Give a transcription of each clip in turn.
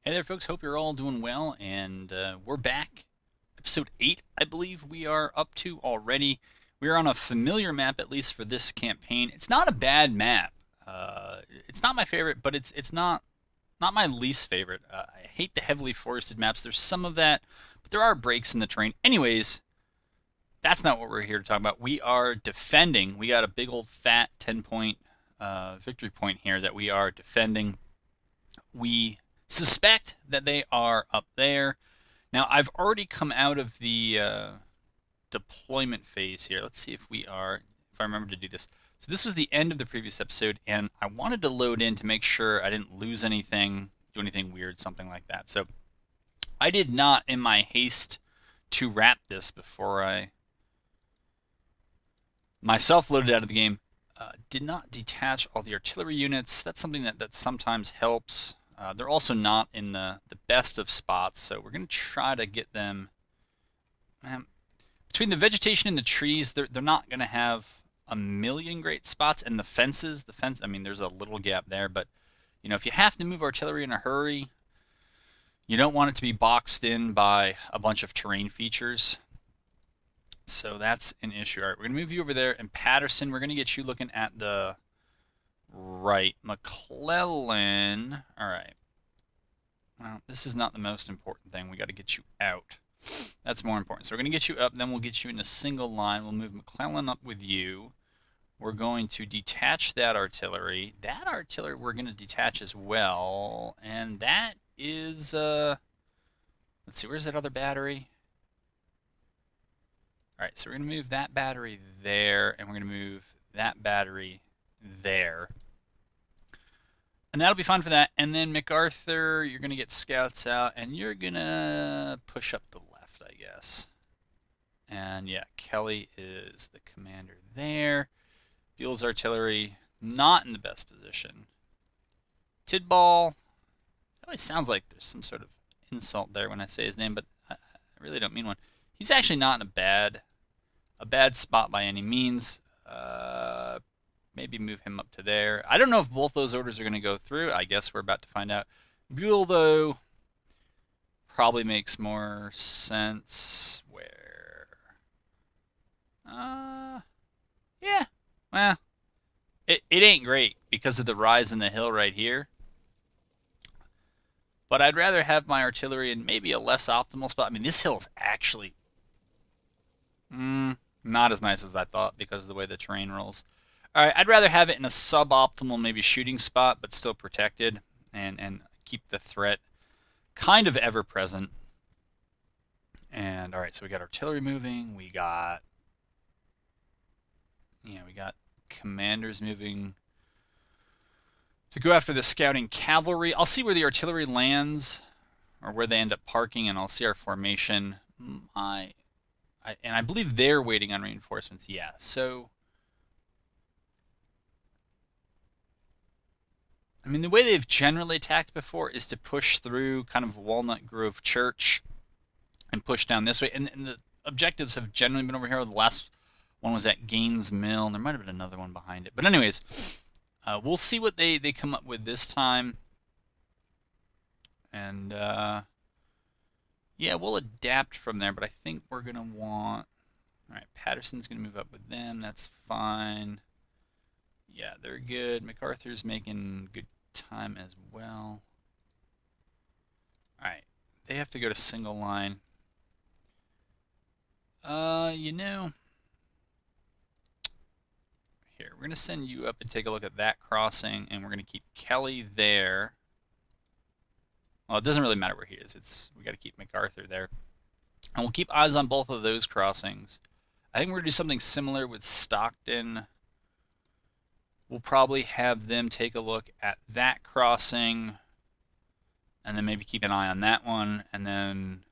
Hey there, folks. Hope you're all doing well, and we're back. Episode 8, I believe we are up to already. We are on a familiar map, at least for this campaign. It's not a bad map. It's not my favorite, but it's not my least favorite. I hate the heavily forested maps. There's some of that, but there are breaks in the terrain. Anyways, that's not what we're here to talk about. We are defending. We got a big old fat 10-point victory point here that we are defending. We suspect that they are up there. Now, I've already come out of the deployment phase here. Let's see if I remember to do this. So this was the end of the previous episode, and I wanted to load in to make sure I didn't lose anything, do anything weird, something like that. So I did not, in my haste to wrap this before I myself loaded out of the game, did not detach all the artillery units. That's something that sometimes helps. They're also not in the best of spots, so we're going to try to get them. Between the vegetation and the trees, they're not going to have a million great spots, and the fences, I mean, there's a little gap there, but if you have to move artillery in a hurry, you don't want it to be boxed in by a bunch of terrain features. So that's an issue. All right, we're going to move you over there, and Patterson, we're going to get you looking at the right. McClellan. All right. Well, this is not the most important thing. We got to get you out. That's more important. So we're going to get you up, then we'll get you in a single line. We'll move McClellan up with you. We're going to detach that artillery. That artillery we're going to detach as well. And that is, let's see, where's that other battery? All right, so we're going to move that battery there, and we're going to move that battery there. And that'll be fun for that. And then MacArthur, you're going to get scouts out, and you're going to push up the left, I guess. And yeah, Kelly is the commander there. Buell's artillery, not in the best position. Tidball, that always sounds like there's some sort of insult there when I say his name, but I really don't mean one. He's actually not in a bad spot by any means. Maybe move him up to there. I don't know if both those orders are going to go through. I guess we're about to find out. Buell, though, probably makes more sense. Where? Yeah. Well, it ain't great because of the rise in the hill right here. But I'd rather have my artillery in maybe a less optimal spot. I mean, this hill is actually not as nice as I thought because of the way the terrain rolls. All right, I'd rather have it in a suboptimal maybe shooting spot, but still protected and keep the threat kind of ever present. And all right, so we got artillery moving. We got commanders moving to go after the scouting cavalry. I'll see where the artillery lands or where they end up parking, and I'll see our formation. And I believe they're waiting on reinforcements. Yeah, so I mean, the way they've generally attacked before is to push through kind of Walnut Grove Church and push down this way. And the objectives have generally been over here. The last one was at Gaines Mill, and there might have been another one behind it. But anyways, we'll see what they come up with this time. And, yeah, we'll adapt from there. But I think we're going to want... All right, Patterson's going to move up with them. That's fine. Yeah, they're good. MacArthur's making good time as well. All right, they have to go to single line. Here, we're going to send you up and take a look at that crossing, and we're going to keep Kelly there. Well, it doesn't really matter where he is. We got to keep MacArthur there. And we'll keep eyes on both of those crossings. I think we're going to do something similar with Stockton. We'll probably have them take a look at that crossing, and then maybe keep an eye on that one. And then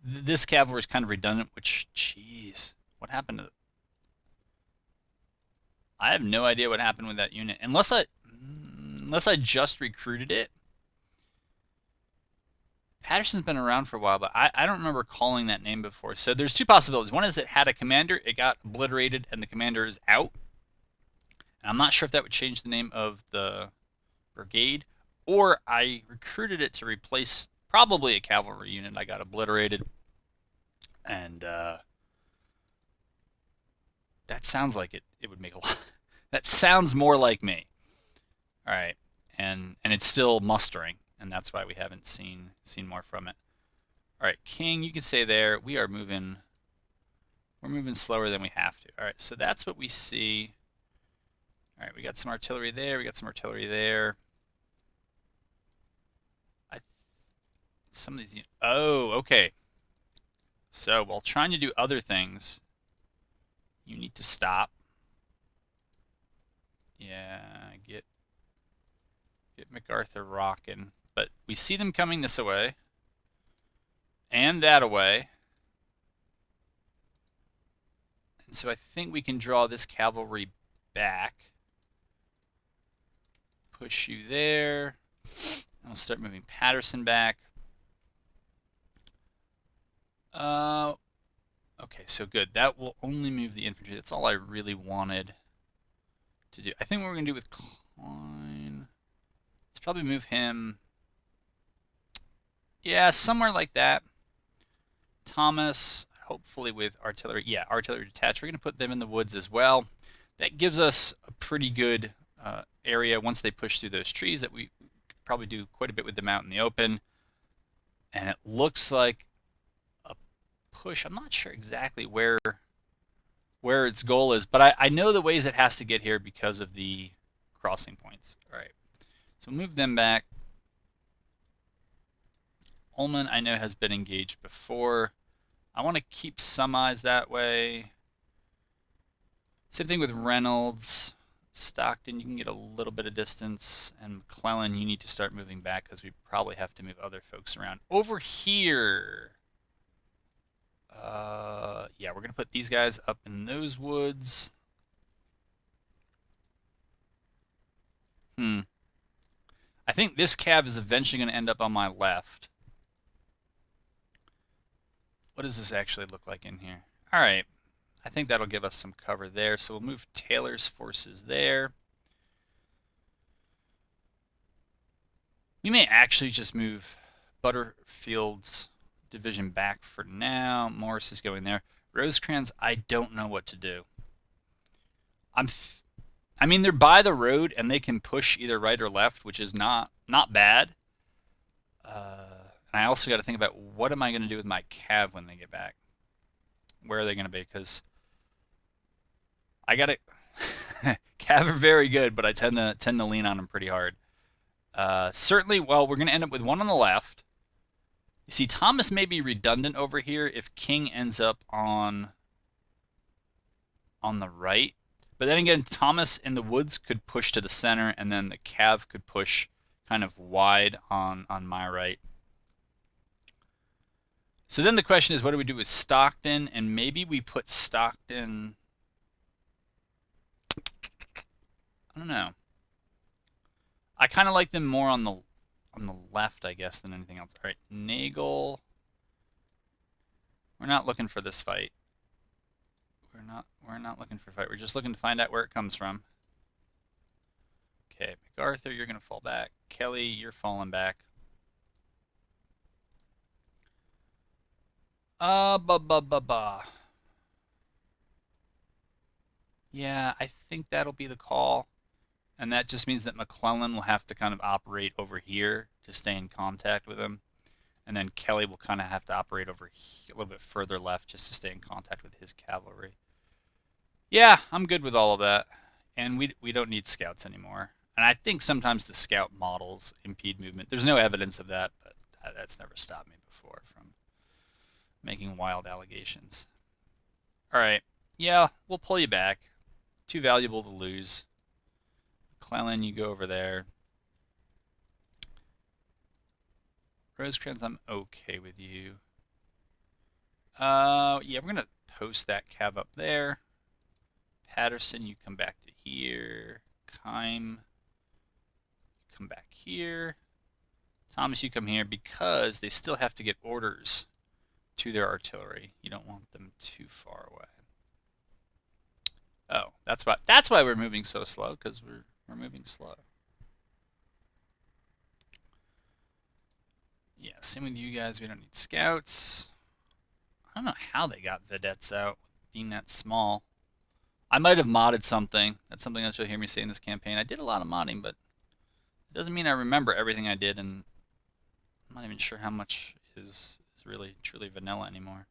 this cavalry is kind of redundant, which, jeez, what happened to it? I have no idea what happened with that unit. Unless I just recruited it. Patterson's been around for a while, but I don't remember calling that name before. So there's two possibilities. One is it had a commander, it got obliterated, and the commander is out. And I'm not sure if that would change the name of the brigade, or I recruited it to replace probably a cavalry unit I got obliterated. And that sounds like it would make a lot. That sounds more like me. All right, and it's still mustering, and that's why we haven't seen more from it. All right, King, you can stay there. We are moving. We're moving slower than we have to. All right, so that's what we see. All right, we got some artillery there. We got some artillery there. Some of these. Oh, okay. So while trying to do other things, you need to stop. Yeah, get MacArthur rocking. But we see them coming this way and that away. And so I think we can draw this cavalry back. Push you there. And we'll start moving Patterson back. Okay, so good. That will only move the infantry. That's all I really wanted to do. I think what we're going to do with Klein, let's probably move him, yeah, somewhere like that. Thomas, hopefully with artillery. Yeah, artillery detached. We're going to put them in the woods as well. That gives us a pretty good area once they push through those trees that we could probably do quite a bit with them out in the open. And it looks like a push. I'm not sure exactly where its goal is, but I know the ways it has to get here because of the crossing points. All right, so move them back. Ullman, I know, has been engaged before. I want to keep some eyes that way. Same thing with Reynolds. Stockton, you can get a little bit of distance. And McClellan, you need to start moving back because we probably have to move other folks around. Over here. Yeah, we're going to put these guys up in those woods. I think this cav is eventually going to end up on my left. What does this actually look like in here? All right. I think that'll give us some cover there. So we'll move Taylor's forces there. We may actually just move Butterfield's division back for now. Morris is going there. Rosecrans, I don't know what to do. I mean, they're by the road and they can push either right or left, which is not bad. And I also got to think about what am I going to do with my cav when they get back? Where are they going to be? Because I got to cav are very good, but I tend to lean on them pretty hard. Certainly, well, we're going to end up with one on the left. You see, Thomas may be redundant over here if King ends up on the right. But then again, Thomas in the woods could push to the center, and then the cav could push kind of wide on my right. So then the question is, what do we do with Stockton? And maybe we put Stockton... I don't know. I kind of like them more on the left, I guess, than anything else. All right, Nagel. We're not looking for this fight. We're not looking for a fight. We're just looking to find out where it comes from. Okay, MacArthur, you're going to fall back. Kelly, you're falling back. Yeah, I think that'll be the call. And that just means that McClellan will have to kind of operate over here to stay in contact with him. And then Kelly will kind of have to operate over here, a little bit further left just to stay in contact with his cavalry. Yeah, I'm good with all of that. And we don't need scouts anymore. And I think sometimes the scout models impede movement. There's no evidence of that, but that's never stopped me before from making wild allegations. All right. Yeah, we'll pull you back. Too valuable to lose. McClellan, you go over there. Rosecrans, I'm okay with you. Yeah, we're going to post that cav up there. Patterson, you come back to here. Keim, come back here. Thomas, you come here because they still have to get orders to their artillery. You don't want them too far away. Oh, that's why we're moving so slow, because we're moving slow. Yeah, same with you guys. We don't need scouts. I don't know how they got vedettes out being that small. I might have modded something. That's something that you'll hear me say in this campaign. I did a lot of modding, but it doesn't mean I remember everything I did, and I'm not even sure how much is really truly vanilla anymore.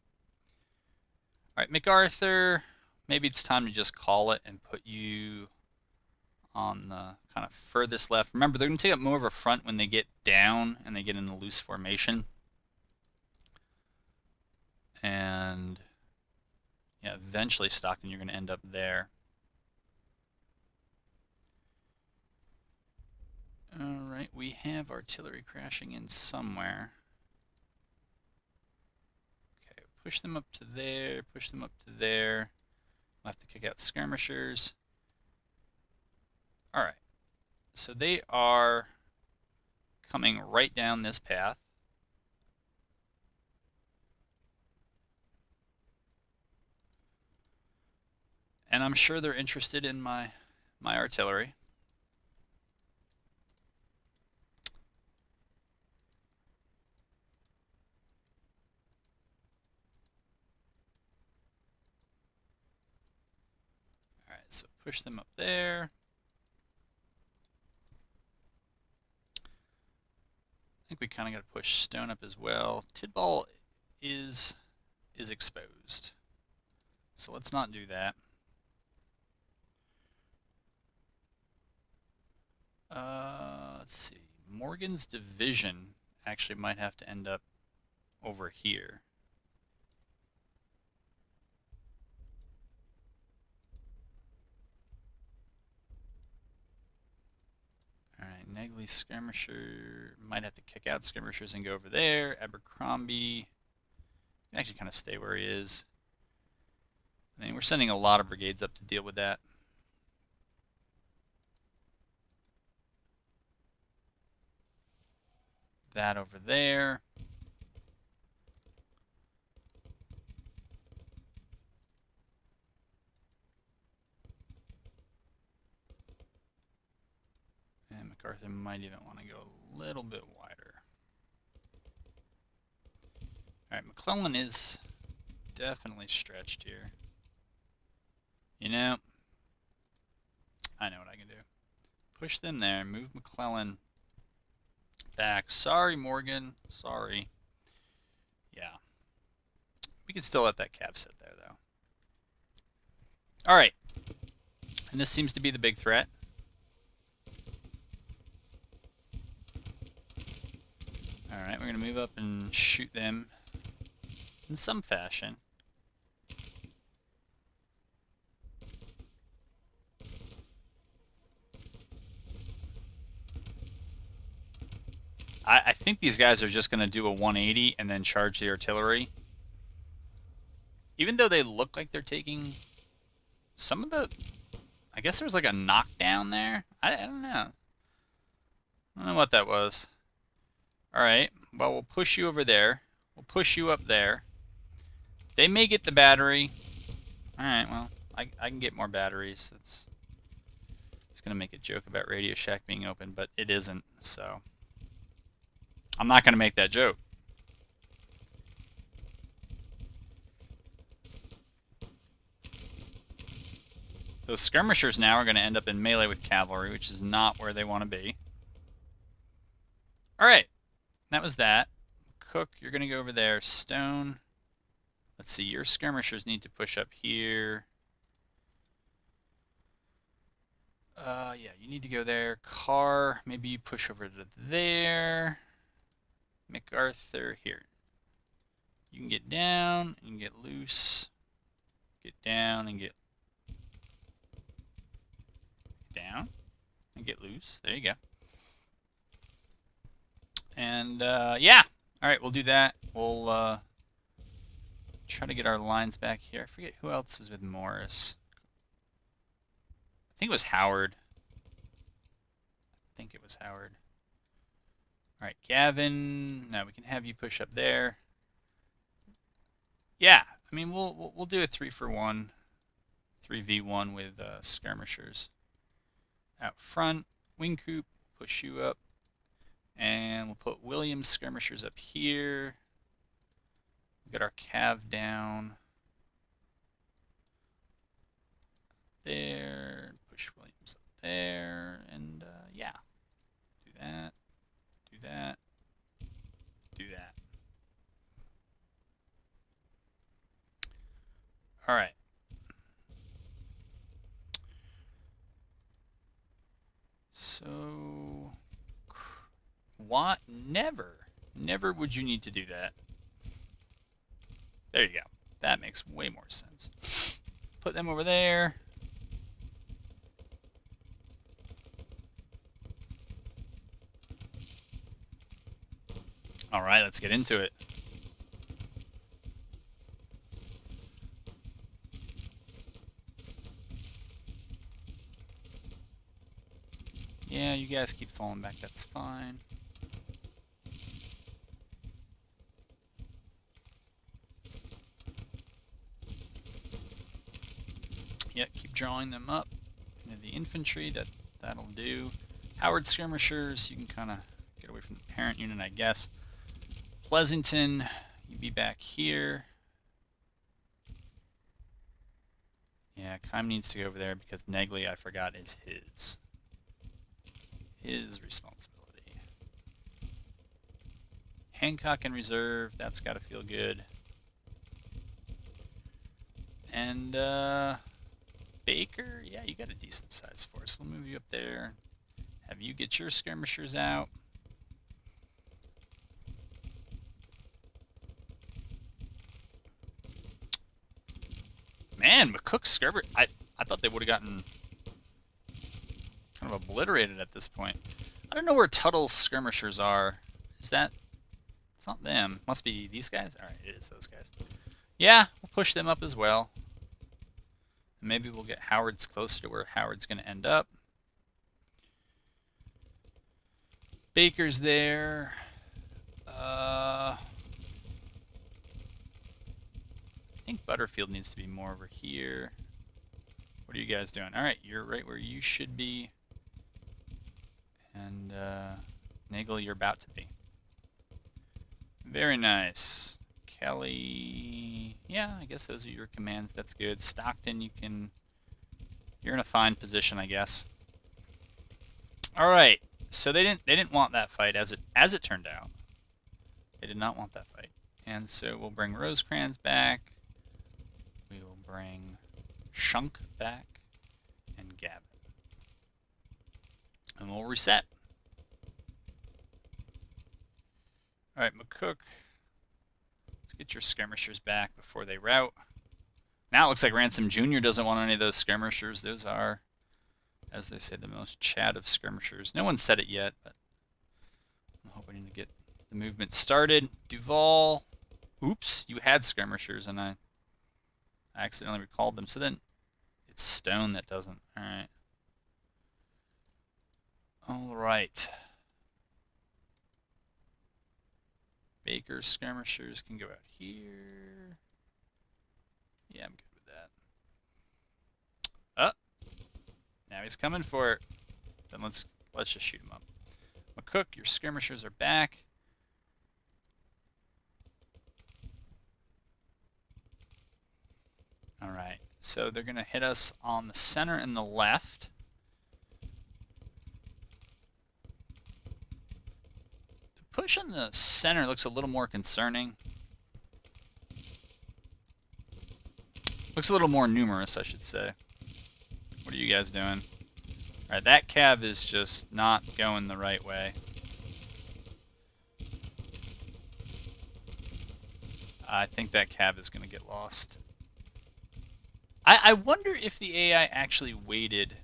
All right, MacArthur, maybe it's time to just call it and put you on the kind of furthest left. Remember, they're going to take up more of a front when they get down and they get in a loose formation. And yeah, eventually, Stockton, you're going to end up there. All right, we have artillery crashing in somewhere. Okay, push them up to there, push them up to there. We'll have to kick out skirmishers. All right, so they are coming right down this path. And I'm sure they're interested in my artillery. All right, so push them up there. I think we kind of got to push stone up as well. Tidball is exposed, so let's not do that. Let's see. Morgan's division actually might have to end up over here. Alright, Negley skirmisher might have to kick out skirmishers and go over there. Abercrombie can actually kind of stay where he is. I mean, we're sending a lot of brigades up to deal with that. That over there. And MacArthur might even want to go a little bit wider. Alright, McClellan is definitely stretched here. You know, I know what I can do. Push them there, move McClellan back. Sorry, Morgan. Sorry. Yeah. We can still let that cav sit there, though. Alright. And this seems to be the big threat. Alright, we're going to move up and shoot them in some fashion. I think these guys are just going to do a 180 and then charge the artillery. Even though they look like they're taking some of the... I guess there was like a knockdown there. I don't know. I don't know what that was. Alright, well, we'll push you over there. We'll push you up there. They may get the battery. Alright, well, I can get more batteries. It's going to make a joke about Radio Shack being open, but it isn't, so... I'm not going to make that joke. Those skirmishers now are going to end up in melee with cavalry, which is not where they want to be. Alright, that was that. Cook, you're going to go over there. Stone, let's see, your skirmishers need to push up here. Yeah, you need to go there. Carr, maybe you push over to there. MacArthur, here. You can get down and get loose. Get down and get down and get loose. There you go. And yeah, all right, we'll do that. We'll try to get our lines back here. I forget who else is with Morris. I think it was Howard. All right, Gavin. No, we can have you push up there. Yeah, I mean we'll do a 3-for-1, 3v1 with skirmishers out front. Wing Coop, push you up, and we'll we'll put Williams skirmishers up here. We'll get our cav down there. Push Williams up there. And yeah, do that, do that, do that. All right. So, what? Never would you need to do that. There you go. That makes way more sense. Put them over there. All right, let's get into it. Yeah, you guys keep falling back. That's fine. Yeah, keep drawing them up into the infantry. That'll do. Howard skirmishers, you can kind of get away from the parent unit, I guess. Pleasanton, you be back here. Yeah, Kime needs to go over there because Negley, I forgot, is his responsibility. Hancock in reserve, that's got to feel good. And Baker, yeah, you got a decent size force. We'll move you up there. Have you get your skirmishers out. Man, McCook's skirmish, I thought they would have gotten kind of obliterated at this point. I don't know where Tuttle's skirmishers are. Is that... It's not them. Must be these guys? Alright, it is those guys. Yeah, we'll push them up as well. Maybe we'll get Howard's closer to where Howard's going to end up. Baker's there. I think Butterfield needs to be more over here. What are you guys doing? Alright, you're right where you should be. And Nagel, you're about to be. Very nice. Kelly, yeah, I guess those are your commands. That's good. Stockton, you're in a fine position, I guess. All right. So they didn't want that fight as it turned out. They did not want that fight. And so we'll bring Rosecrans back. We will bring Shunk back and Gavin. And we'll reset. All right, McCook. Let's get your skirmishers back before they rout. Now it looks like Ransom Jr. doesn't want any of those skirmishers. Those are, as they say, the most Chad of skirmishers. No one said it yet, but I'm hoping to get the movement started. Duval. Oops, you had skirmishers, and I accidentally recalled them. So then it's Stone that doesn't. All right. All right. Baker's skirmishers can go out here. Yeah, I'm good with that. Oh, now he's coming for it. Then let's just shoot him up. McCook, your skirmishers are back. All right, so they're going to hit us on the center and the left. The push in the center looks a little more concerning. Looks a little more numerous, I should say. What are you guys doing? All right, that cav is just not going the right way. I think that cav is going to get lost. I wonder if the AI actually waited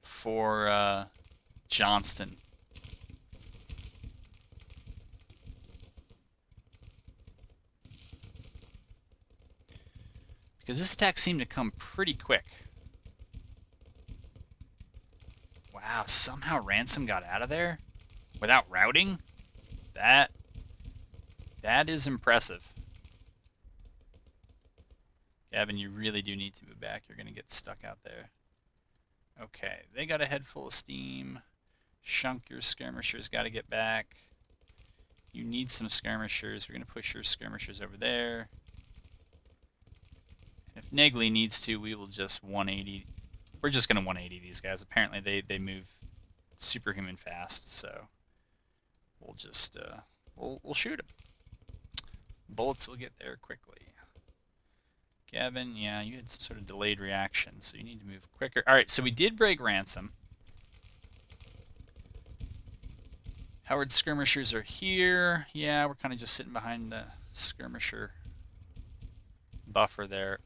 for Johnston. Because this attack seemed to come pretty quick. Wow, somehow Ransom got out of there without routing? That is impressive. Gavin, you really do need to move back. You're going to get stuck out there. Okay, they got a head full of steam. Shunk, your skirmishers got to get back. You need some skirmishers. We're going to push your skirmishers over there. And if Negley needs to, we will just 180. We're just going to 180 these guys. Apparently they move superhuman fast, so we'll just we'll shoot them. Bullets will get there quickly. Gavin, yeah, you had some sort of delayed reaction, so you need to move quicker. All right, so we did break ransom. Howard's skirmishers are here. Yeah, we're kind of just sitting behind the skirmisher buffer there.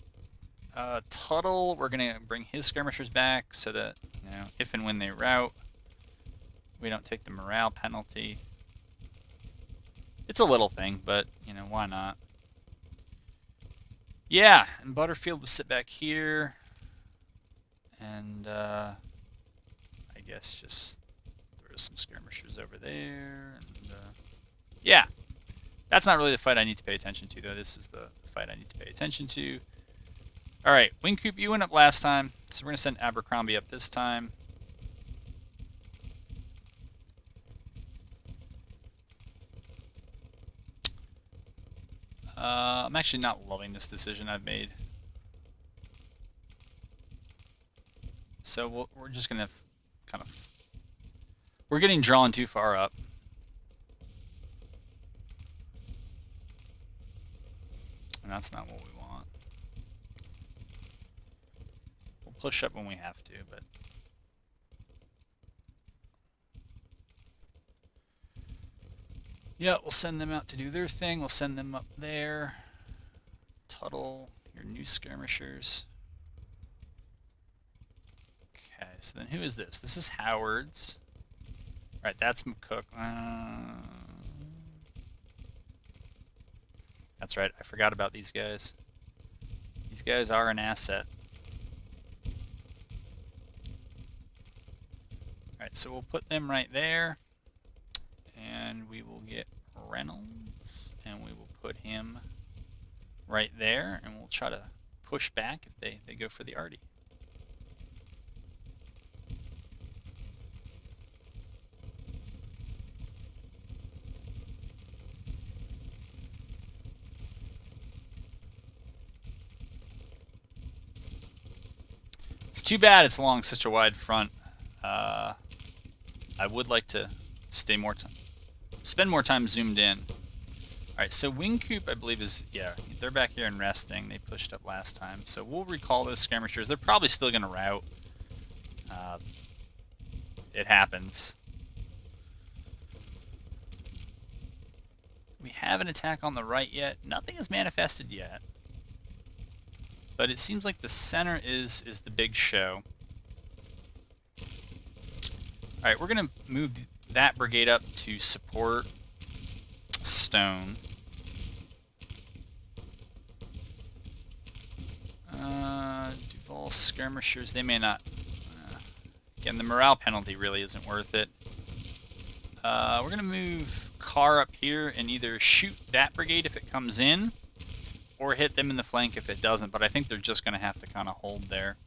Tuttle, we're going to bring his skirmishers back so that, you know, if and when they rout, we don't take the morale penalty. It's a little thing, but, you know, why not? Yeah, and Butterfield will sit back here. And, I guess just throw some skirmishers over there. And, yeah. That's not really the fight I need to pay attention to, though. This is the fight I need to pay attention to. All right, Wingcoop, you went up last time, so we're going to send Abercrombie up this time. I'm actually not loving this decision I've made. So we're just going to kind of... We're getting drawn too far up. And that's not what we want. We'll push up when we have to, but... Yeah, we'll send them out to do their thing. We'll send them up there. Tuttle, your new skirmishers. Okay, so then who is this? This is Howard's. All right, that's McCook. That's right, I forgot about these guys. These guys are an asset. All right, so we'll put them right there. And we will get Reynolds, and we will put him right there, and we'll try to push back if they go for the arty. It's too bad it's along such a wide front. I would like to stay more time. Spend more time zoomed in. Alright, so Wingcoop, I believe, is... Yeah, they're back here and resting. They pushed up last time. So we'll recall those skirmishers. They're probably still going to rout. It happens. We have an attack on the right yet. Nothing is manifested yet. But it seems like the center is the big show. Alright, we're going to move that brigade up to support Stone. Duval skirmishers, they may not... again, the morale penalty really isn't worth it. We're going to move Carr up here and either shoot that brigade if it comes in, or hit them in the flank if it doesn't, but I think they're just going to have to kind of hold there.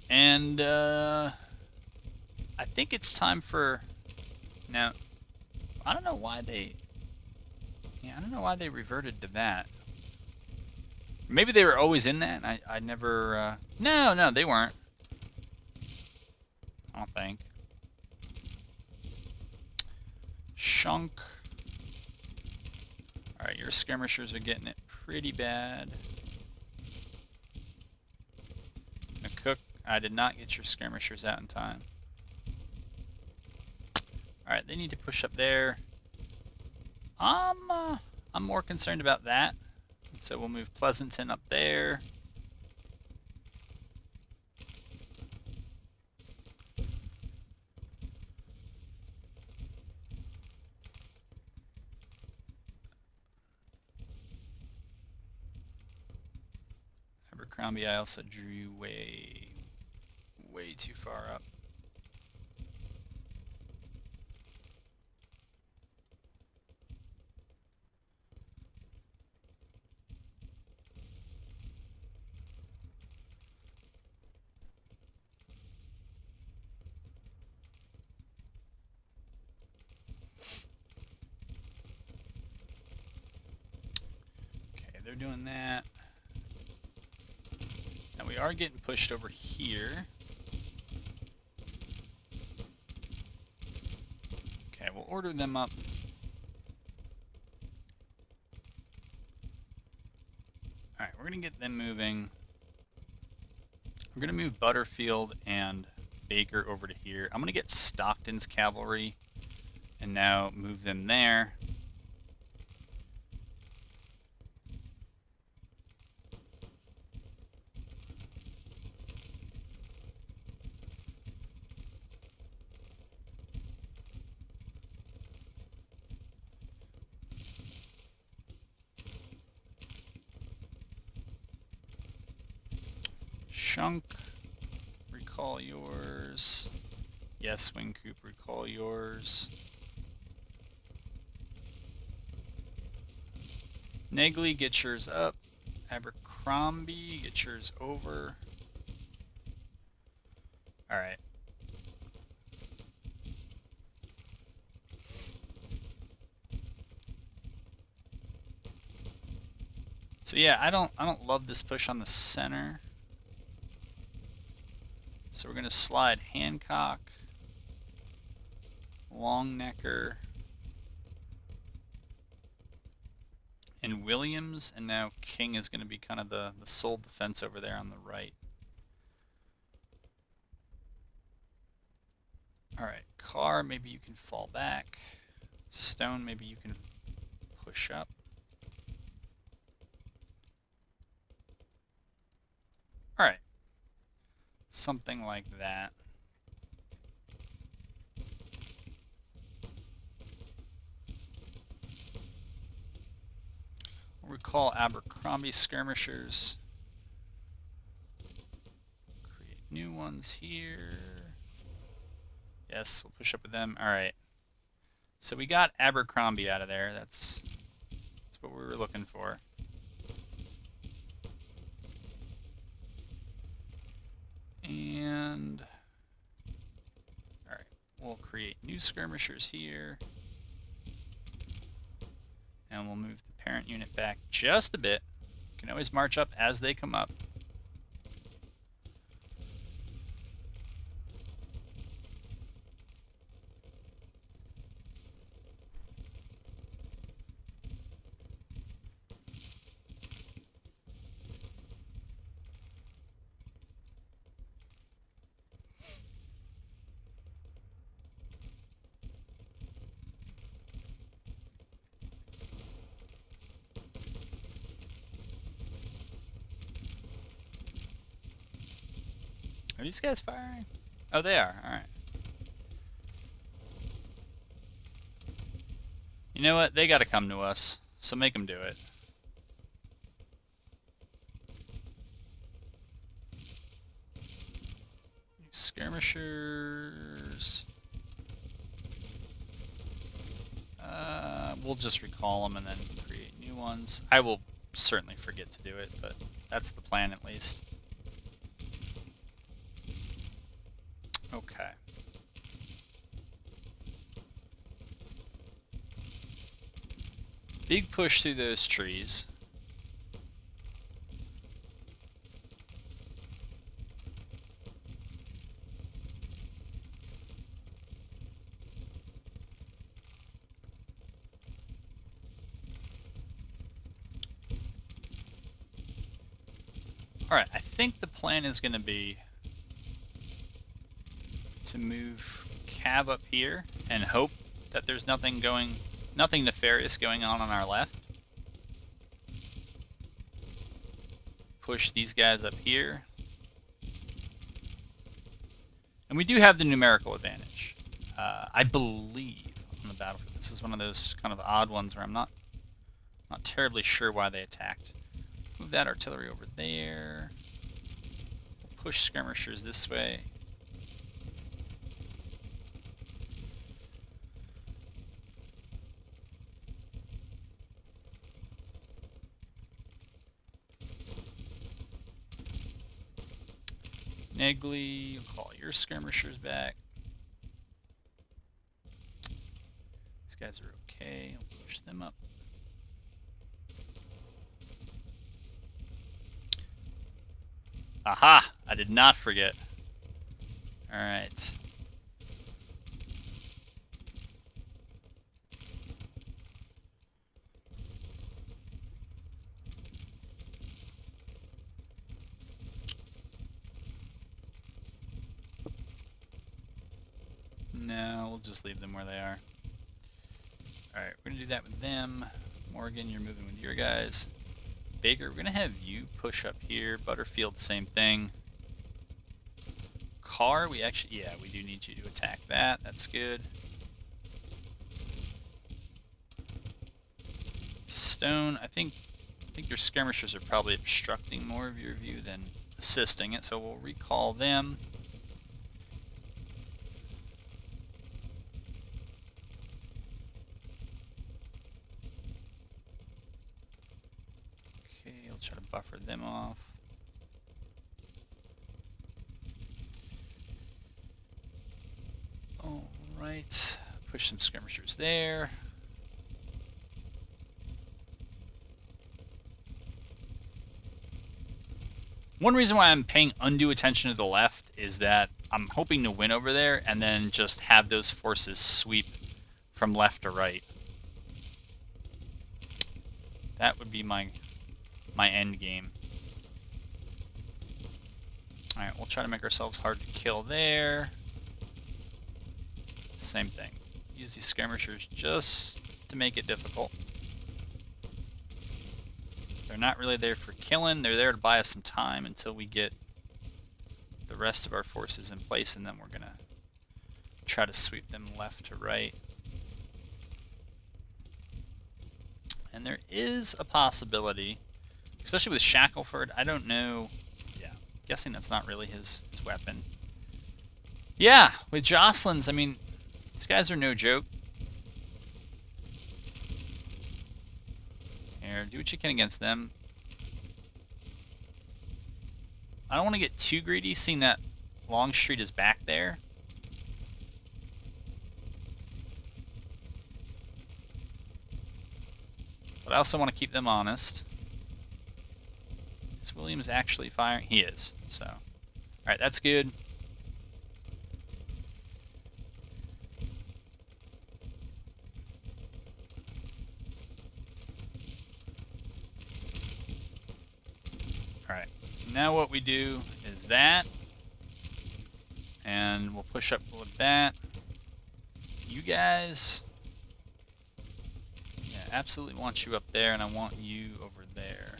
And, I think it's time for... Now, I don't know why they... Yeah, I don't know why they reverted to that. Maybe they were always in that, and I never... No, they weren't. I don't think. Shunk. Alright, your skirmishers are getting it pretty bad. McCook, I did not get your skirmishers out in time. Alright, they need to push up there. I'm more concerned about that. So we'll move Pleasanton up there. Abercrombie, I also drew way too far up. they're doing that. Now we are getting pushed over here. Okay, we'll order them up. Alright, we're going to get them moving. We're going to move Butterfield and Baker over to here. I'm going to get Stockton's cavalry and now move them there. Shunk, recall yours. Yes, Wing Coop, recall yours. Negley, get yours up. Abercrombie, get yours over. Alright. So yeah, I don't love this push on the center. So we're gonna slide Hancock, Longnecker, and Williams, and now King is gonna be kind of the sole defense over there on the right. Alright, Carr, maybe you can fall back. Stone, maybe you can push up. Alright. Something like that. We'll recall Abercrombie skirmishers. Create new ones here. Yes, we'll push up with them. Alright. So we got Abercrombie out of there. That's what we were looking for. And alright, we'll create new skirmishers here. And we'll move the parent unit back just a bit. You can always march up as they come up. Are these guys firing? Oh, they are. Alright. You know what? They gotta come to us. So make them do it. New skirmishers. We'll just recall them and then create new ones. I will certainly forget to do it, but that's the plan at least. Okay. Big push through those trees. Alright, I think the plan is going to be to move Cav up here and hope that there's nothing nefarious going on our left. Push these guys up here. And we do have the numerical advantage. I believe on the battlefield. This is one of those kind of odd ones where I'm not terribly sure why they attacked. Move that artillery over there. We'll push skirmishers this way. Negley, you'll call your skirmishers back. These guys are okay. I'll push them up. Aha! I did not forget. Alright. No, we'll just leave them where they are. Alright, we're going to do that with them. Morgan, you're moving with your guys. Baker, we're going to have you push up here. Butterfield, same thing. Car, we actually, yeah, we do need you to attack that. That's good. Stone, I think your skirmishers are probably obstructing more of your view than assisting it, so we'll recall them. Okay, I'll try to buffer them off. Alright, push some skirmishers there. One reason why I'm paying undue attention to the left is that I'm hoping to win over there and then just have those forces sweep from left to right. That would be my end game. Alright, we'll try to make ourselves hard to kill there. Same thing. Use these skirmishers just to make it difficult. They're not really there for killing. They're there to buy us some time until we get the rest of our forces in place, and then we're going to try to sweep them left to right. And there is a possibility, especially with Shackleford, I don't know. Yeah, guessing that's not really his weapon. Yeah, with Jocelyn's, I mean, these guys are no joke. Here, do what you can against them. I don't want to get too greedy, seeing that Longstreet is back there. But I also want to keep them honest. Is Williams actually firing? He is, so. Alright, that's good. Alright, now what we do is that, and we'll push up with that. You guys, yeah, absolutely want you up there, and I want you over there.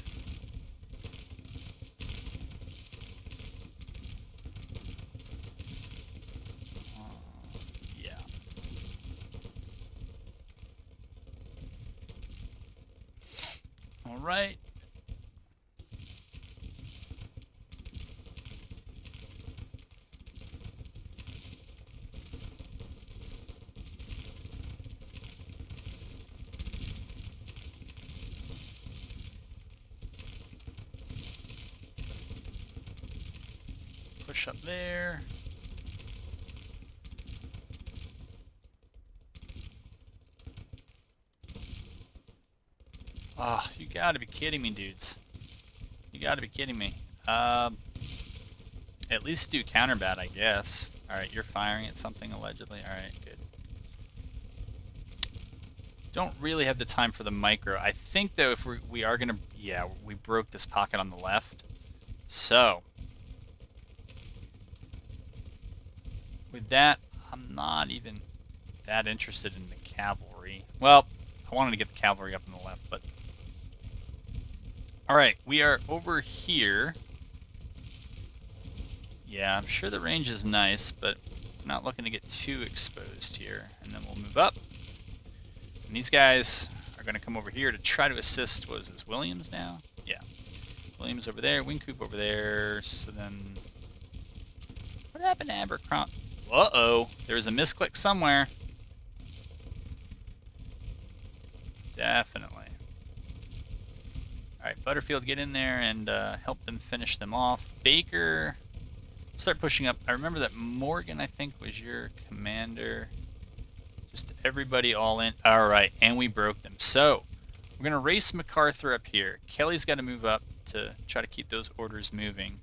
Yeah. All right. Push up there. Oh, you gotta be kidding me, dudes. You gotta be kidding me. At least do counterbat, I guess. Alright, you're firing at something allegedly. Alright, good. Don't really have the time for the micro. I think, though, if we are gonna... Yeah, we broke this pocket on the left. So... with that, I'm not even that interested in the cavalry. Well, I wanted to get the cavalry up on the left, but... Alright, we are over here. Yeah, I'm sure the range is nice, but I'm not looking to get too exposed here. And then we'll move up. And these guys are going to come over here to try to assist. What is this, Williams now? Yeah. Williams over there, Wingcoop over there. So then... what happened to Abercrombie? Uh-oh, there's a misclick somewhere. Definitely. Alright, Butterfield, get in there and help them finish them off. Baker, start pushing up. I remember that Morgan, I think, was your commander. Just everybody all in. Alright, and we broke them. So, we're going to race MacArthur up here. Kelly's got to move up to try to keep those orders moving.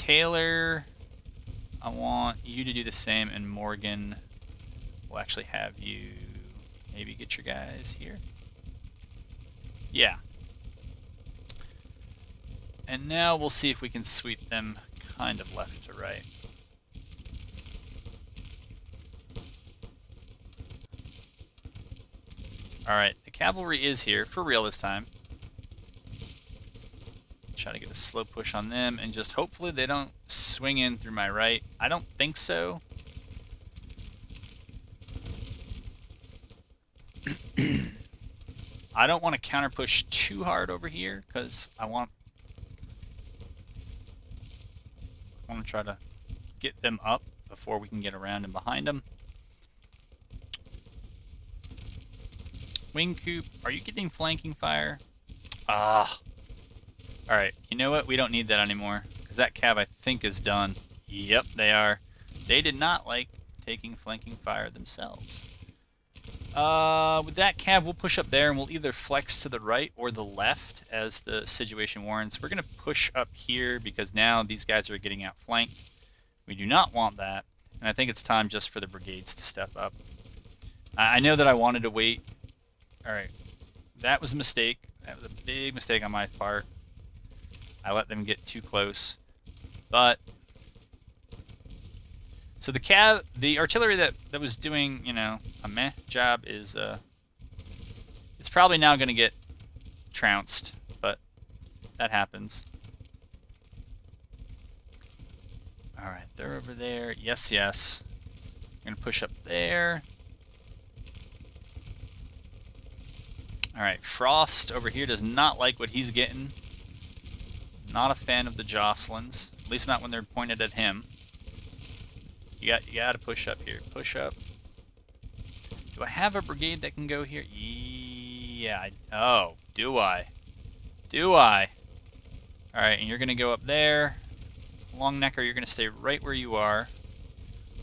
Taylor, I want you to do the same, and Morgan, we'll actually have you maybe get your guys here. Yeah. And now we'll see if we can sweep them kind of left to right. Alright, the cavalry is here, for real this time. Try to get a slow push on them, and just hopefully they don't swing in through my right. I don't think so. I don't want to counter push too hard over here, because I want to try to get them up before we can get around and behind them. Wing Coop, are you getting flanking fire? Ah. Alright, you know what? We don't need that anymore, because that cav I think is done. Yep, they are. They did not like taking flanking fire themselves. With that cav, we'll push up there, and we'll either flex to the right or the left as the situation warrants. We're going to push up here, because now these guys are getting outflanked. We do not want that, and I think it's time just for the brigades to step up. I know that I wanted to wait. Alright, that was a mistake. That was a big mistake on my part. I let them get too close. But so the artillery that was doing, you know, a meh job is it's probably now going to get trounced, but that happens. All right, they're over there. Yes, yes. I'm going to push up there. All right, Frost over here does not like what he's getting. Not a fan of the Jocelyn's, at least not when they're pointed at him. You got to push up here. Push up. Do I have a brigade that can go here? Yeah. Oh, do I? Do I? All right, and you're gonna go up there. Long Necker, you're gonna stay right where you are.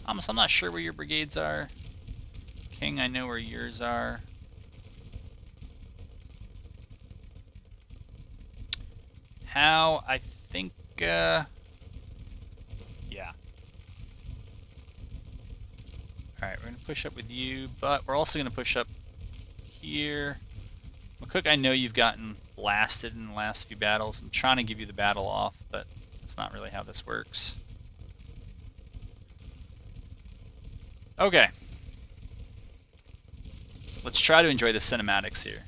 I'm not sure where your brigades are. King, I know where yours are. How? I think, yeah. Alright, we're going to push up with you, but we're also going to push up here. McCook, I know you've gotten blasted in the last few battles. I'm trying to give you the battle off, but that's not really how this works. Okay. Let's try to enjoy the cinematics here.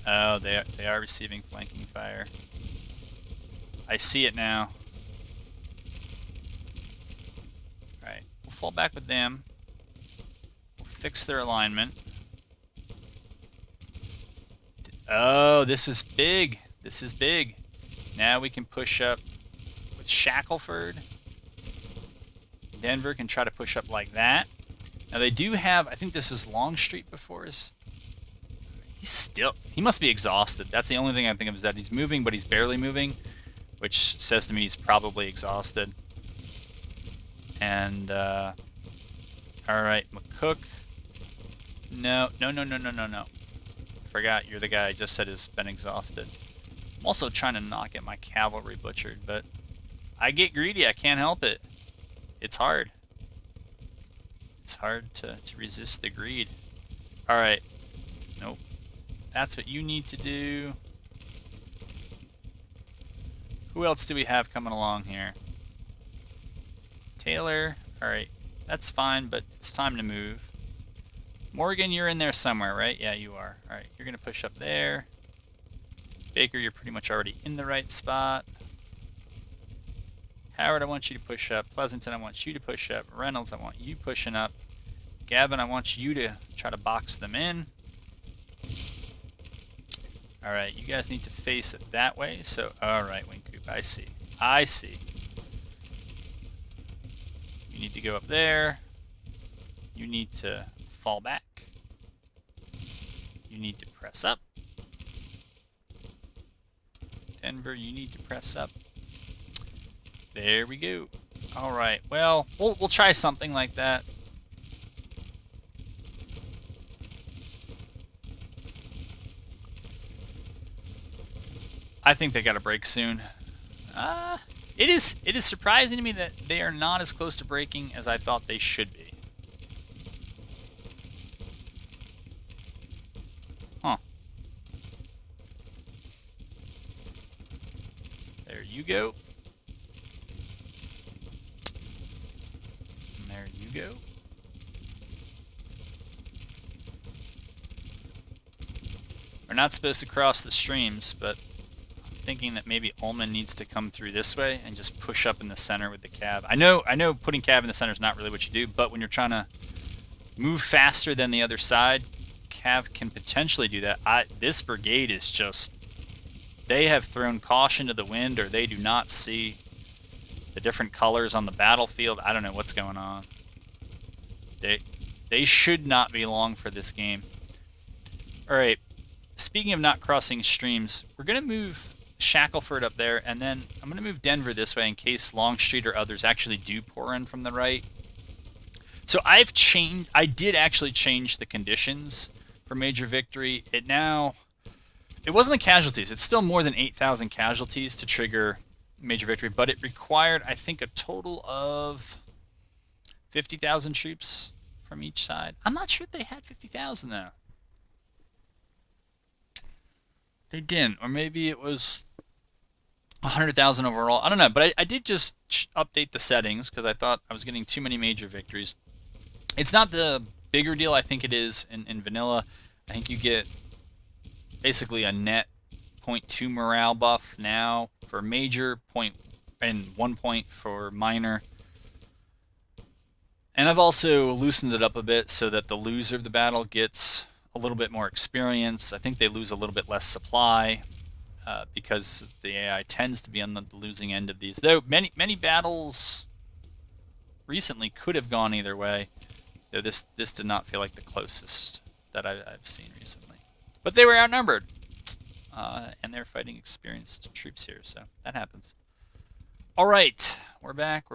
Oh, they are receiving flanking fire. I see it now. Alright, we'll fall back with them. We'll fix their alignment. Oh, this is big. This is big. Now we can push up with Shackleford. Denver can try to push up like that. Now they do have, I think this was Longstreet before us. He must be exhausted. That's the only thing I think of, is that he's moving, but he's barely moving, which says to me he's probably exhausted. And, alright, McCook. No. Forgot you're the guy I just said has been exhausted. I'm also trying to not get my cavalry butchered, but I get greedy. I can't help it. It's hard. It's hard to resist the greed. Alright. Nope. That's what you need to do. Who else do we have coming along here? Taylor. Alright. That's fine, but it's time to move. Morgan, you're in there somewhere, right? Yeah, you are. Alright, you're going to push up there. Baker, you're pretty much already in the right spot. Howard, I want you to push up. Pleasanton, I want you to push up. Reynolds, I want you pushing up. Gavin, I want you to try to box them in. Alright, you guys need to face it that way. So, alright, Wingcoop, I see. I see. You need to go up there. You need to fall back. You need to press up. Denver, you need to press up. There we go. Alright, well, we'll try something like that. I think they got to break soon. It is surprising to me that they are not as close to breaking as I thought they should be. Huh. There you go. And there you go. We're not supposed to cross the streams, but I'm thinking that maybe Ullman needs to come through this way and just push up in the center with the cab. I know putting cab in the center is not really what you do, but when you're trying to move faster than the other side, cav can potentially do that. This brigade is just, they have thrown caution to the wind, or they do not see the different colors on the battlefield. I don't know what's going on. They should not be long for this game. All right. Speaking of not crossing streams, we're going to move Shackleford up there, and then I'm going to move Denver this way in case Longstreet or others actually do pour in from the right. So I did actually change the conditions for Major Victory. It wasn't the casualties. It's still more than 8,000 casualties to trigger Major Victory, but it required, I think, a total of 50,000 troops from each side. I'm not sure if they had 50,000, though. They didn't, or maybe it was 100,000 overall. I don't know, but I did just update the settings because I thought I was getting too many major victories. It's not the bigger deal I think it is in vanilla. I think you get basically a net 0.2 morale buff now for major, and 1 point for minor. And I've also loosened it up a bit so that the loser of the battle gets a little bit more experience. I think they lose a little bit less supply because the AI tends to be on the losing end of these. Though many battles recently could have gone either way. Though this did not feel like the closest that I've seen recently. But they were outnumbered, and they're fighting experienced troops here, so that happens. All right, we're back.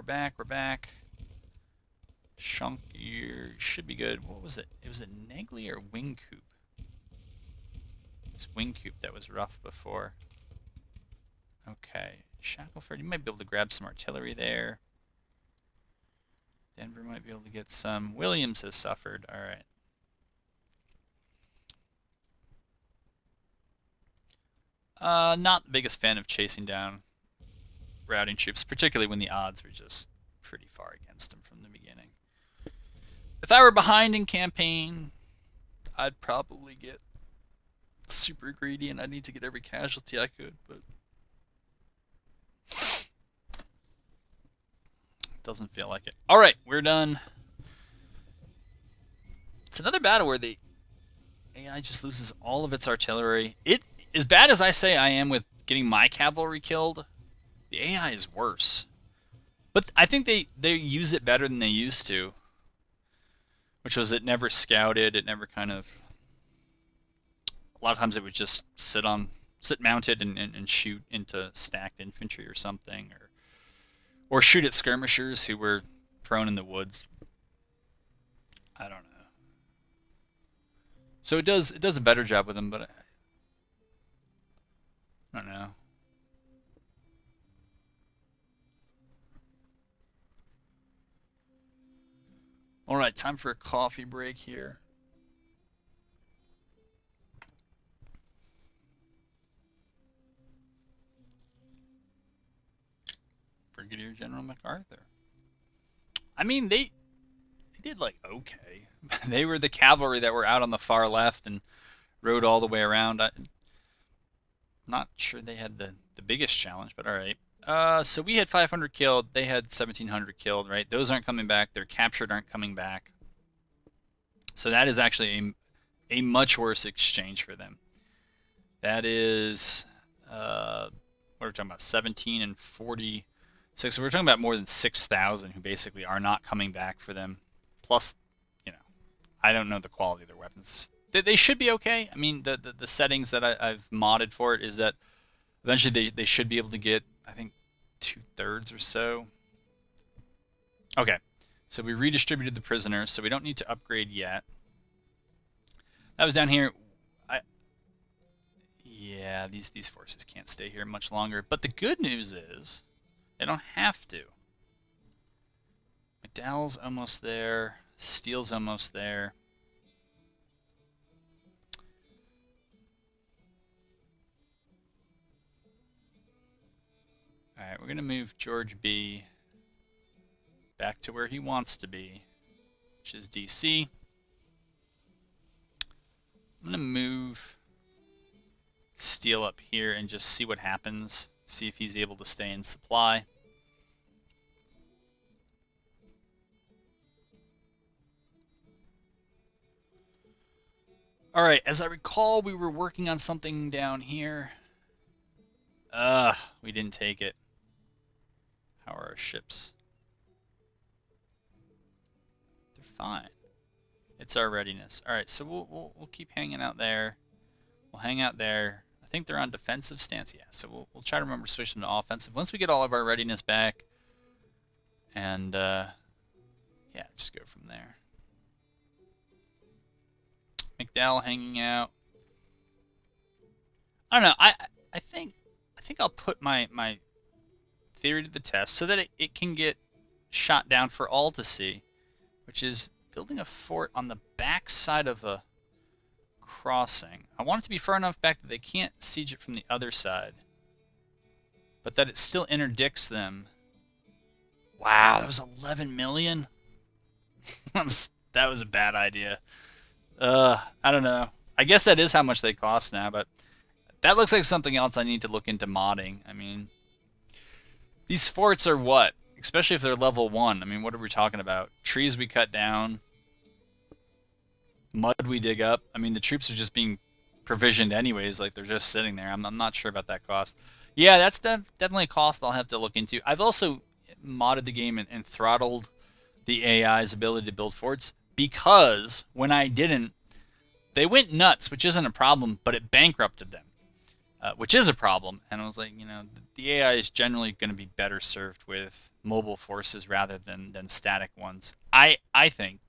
Shunk, you should be good. What was it? It was a Negley or Wing Coop? It was Wing Coop that was rough before. Okay. Shackleford, you might be able to grab some artillery there. Denver might be able to get some. Williams has suffered. All right. Not the biggest fan of chasing down routing troops, particularly when the odds were just pretty far against them from the beginning. If I were behind in campaign, I'd probably get super greedy and I'd need to get every casualty I could, but it doesn't feel like it. Alright, we're done. It's another battle where the AI just loses all of its artillery. As bad as I say I am with getting my cavalry killed, the AI is worse. But I think they use it better than they used to. Which was it never scouted, it never kind of... A lot of times it would just sit mounted and shoot into stacked infantry or something. Or shoot at skirmishers who were prone in the woods. I don't know. So it does a better job with them, but I don't know. Alright, time for a coffee break here. Brigadier General MacArthur. I mean, they did like okay. They were the cavalry that were out on the far left and rode all the way around. I'm not sure they had the biggest challenge, but alright. So we had 500 killed. They had 1,700 killed, right? Those aren't coming back. They're captured, aren't coming back. So that is actually a much worse exchange for them. That is, what are we talking about? 17 and 46. So we're talking about more than 6,000 who basically are not coming back for them. Plus, I don't know the quality of their weapons. They should be okay. I mean, the settings that I've modded for it is that eventually they should be able to get, I think, 2/3 or so. Okay, so we redistributed the prisoners, so we don't need to upgrade yet. That was down here. Yeah, Yeah, these forces can't stay here much longer. But the good news is they don't have to. McDowell's almost there. Steele's almost there. Alright, we're going to move George B back to where he wants to be, which is DC. I'm going to move Steele up here and just see what happens. See if he's able to stay in supply. Alright, as I recall, we were working on something down here. We didn't take it. How are our ships? They're fine. It's our readiness. Alright, so we'll keep hanging out there. We'll hang out there. I think they're on defensive stance. Yeah, so we'll try to remember to switch them to offensive. Once we get all of our readiness back. And, yeah, just go from there. McDowell hanging out. I don't know. I think I'll put my theory to the test so that it can get shot down for all to see, which is building a fort on the back side of a crossing. I want it to be far enough back that they can't siege it from the other side, but that it still interdicts them. Wow, that was 11 million? that was a bad idea. I don't know. I guess that is how much they cost now, but that looks like something else I need to look into modding. I mean, these forts are what? Especially if they're level 1. I mean, what are we talking about? Trees we cut down. Mud we dig up. I mean, the troops are just being provisioned anyways. Like, they're just sitting there. I'm not sure about that cost. Yeah, that's definitely a cost I'll have to look into. I've also modded the game and throttled the AI's ability to build forts, because when I didn't, they went nuts, which isn't a problem, but it bankrupted them, which is a problem. And I was like, you know, the AI is generally going to be better served with mobile forces rather than static ones. I think.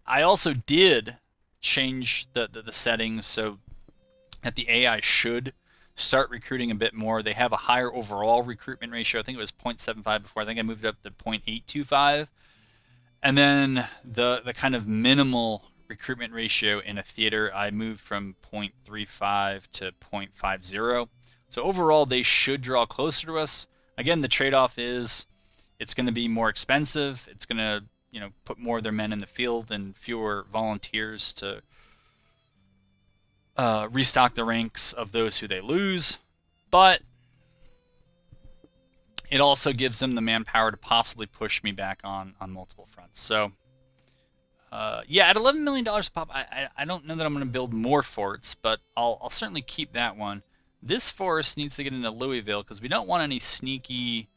I also did change the settings so that the AI should start recruiting a bit more. They have a higher overall recruitment ratio. I think it was 0.75 before. I think I moved it up to 0.825. And then the kind of minimal recruitment ratio in a theater, I moved from 0.35 to 0.50. So overall, they should draw closer to us. Again, the trade-off is it's going to be more expensive. It's going to, you know, put more of their men in the field and fewer volunteers to restock the ranks of those who they lose. But it also gives them the manpower to possibly push me back on multiple fronts. So, yeah, at $11 million a pop, I don't know that I'm going to build more forts, but I'll certainly keep that one. This force needs to get into Louisville because we don't want any sneaky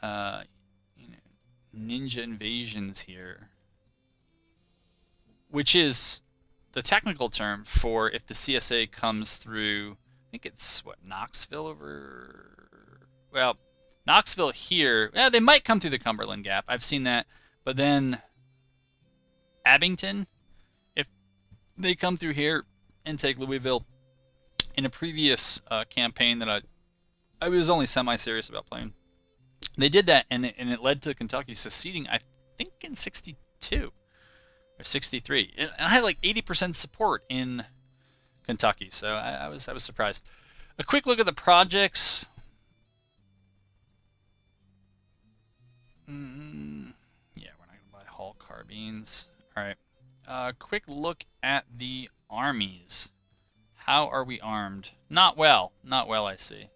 ninja invasions here, which is the technical term for if the CSA comes through. I think it's what, Knoxville over, well, Knoxville here. Yeah, they might come through the Cumberland Gap. I've seen that. But then Abington, if they come through here and take Louisville. In a previous campaign that I was only semi-serious about playing, they did that, and it led to Kentucky seceding, I think, in 62 or 63. And I had like 80% support in Kentucky, so I was surprised. A quick look at the projects. Yeah, we're not gonna buy Hall carbines. All right. Quick look at the armies. How are we armed? Not well. Not well, I see.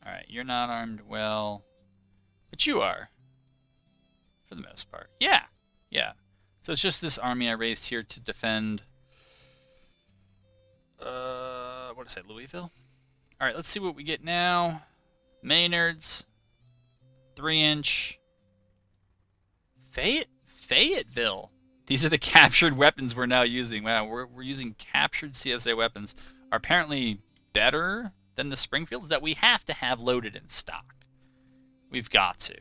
Alright, you're not armed well. But you are. For the most part. Yeah. Yeah. So it's just this army I raised here to defend... what did I say? Louisville? Alright, let's see what we get now. Maynards. 3-inch. Fayetteville. These are the captured weapons we're now using. Wow, we're using captured CSA weapons. Are apparently better than the Springfields that we have to have loaded in stock. We've got to.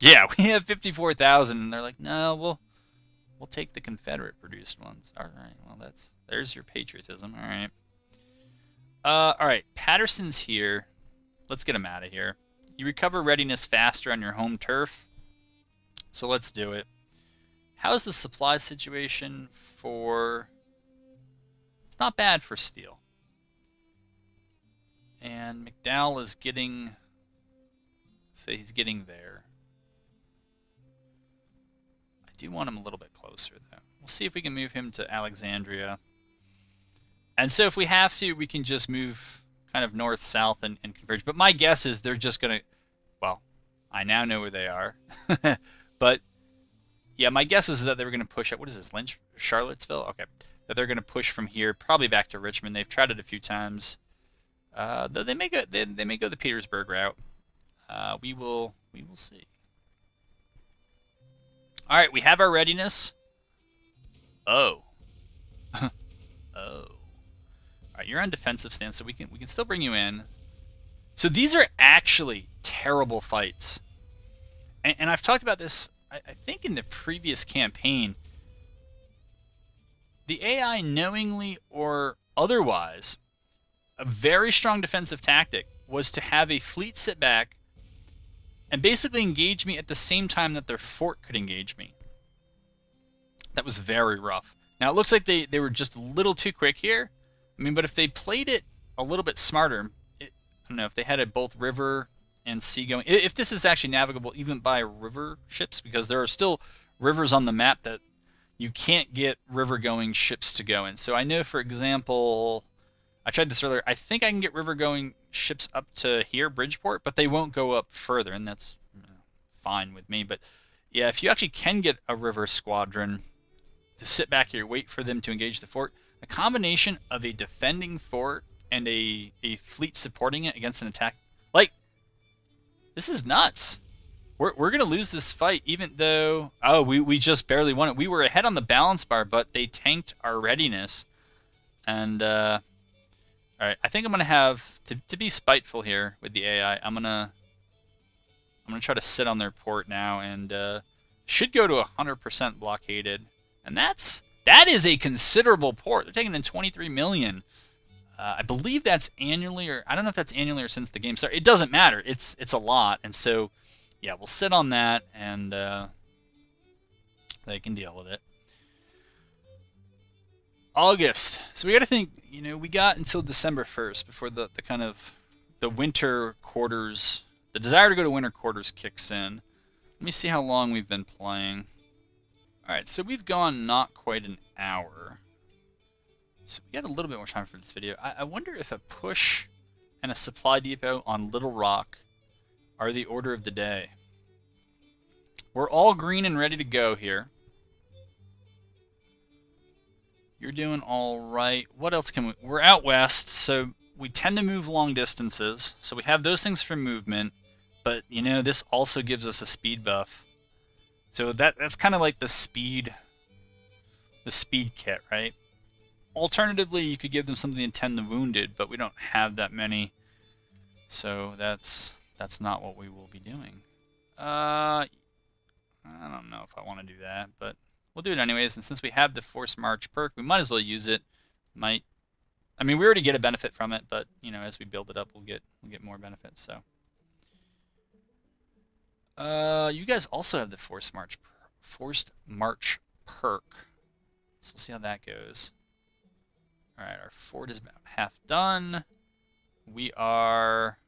Yeah, we have 54,000, and they're like, no, We'll take the Confederate-produced ones. All right. Well, there's your patriotism. All right. All right. Patterson's here. Let's get him out of here. You recover readiness faster on your home turf, so let's do it. How's the supply situation for... It's not bad for steel. And McDowell is getting... Say he's getting there. I do want him a little bit closer, though. We'll see if we can move him to Alexandria. And so if we have to, we can just move kind of north-south and converge. But my guess is they're just going to... Well, I now know where they are. But, yeah, my guess is that they were going to push... What is this, Lynch? Charlottesville? Okay. That they're going to push from here, probably back to Richmond. They've tried it a few times. Though they may go the Petersburg route. We will see. All right, we have our readiness. Oh. Oh. All right, you're on defensive stance, so we can still bring you in. So these are actually terrible fights, and I've talked about this. I think in the previous campaign, the AI, knowingly or otherwise, a very strong defensive tactic was to have a fleet sit back and basically engage me at the same time that their fort could engage me. That was very rough. Now, it looks like they were just a little too quick here. I mean, but if they played it a little bit smarter, I don't know, if they had both river and sea going, if this is actually navigable even by river ships, because there are still rivers on the map that you can't get river-going ships to go in. So I know, for example, I tried this earlier, I think I can get river-going ships up to here, Bridgeport, but they won't go up further, and that's fine with me. But yeah, if you actually can get a river squadron to sit back here, wait for them to engage the fort, a combination of a defending fort and a fleet supporting it against an attack, like, this is nuts. We're going to lose this fight, even though, oh, we just barely won it. We were ahead on the balance bar, but they tanked our readiness. And, all right, I think I'm going to have, to be spiteful here with the AI, I'm going to try to sit on their port now, and should go to 100% blockaded. And that is a considerable port. They're taking in 23 million. I believe that's annually, or I don't know if that's annually or since the game started. It doesn't matter. It's a lot, and so yeah, we'll sit on that, and they can deal with it. August. So we got to think. We got until December 1st before the kind of the winter quarters, the desire to go to winter quarters kicks in. Let me see how long we've been playing. All right, so we've gone not quite an hour. So we got a little bit more time for this video. I wonder if a push and a supply depot on Little Rock are the order of the day. We're all green and ready to go here. You're doing all right. What else can we... We're out west, so we tend to move long distances. So we have those things for movement. But, this also gives us a speed buff. So that's kind of like the speed kit, right? Alternatively, you could give them something to attend the wounded, but we don't have that many. So that's not what we will be doing. I don't know if I want to do that, but we'll do it anyways. And since we have the Force March perk, we might as well use it. We already get a benefit from it, but as we build it up, we'll get more benefits. So, you guys also have the Forced March perk. So we'll see how that goes. All right, our fort is about half done. We are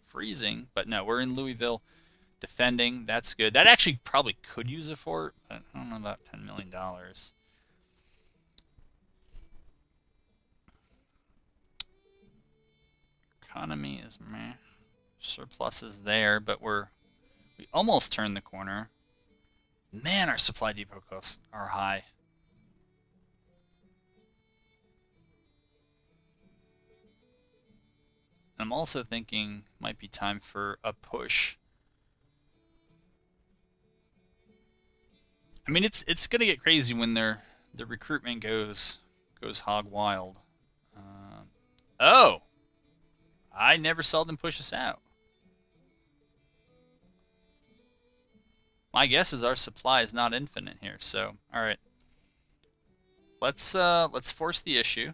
freezing, but no, we're in Louisville defending. That's good. That actually probably could use a fort, but I don't know about $10 million. Economy is meh. Surplus is there, but we almost turned the corner. Man, our supply depot costs are high. I'm also thinking might be time for a push. I mean, it's gonna get crazy when the recruitment goes hog wild. Oh, I never saw them push us out. My guess is our supply is not infinite here. So, all right, let's force the issue.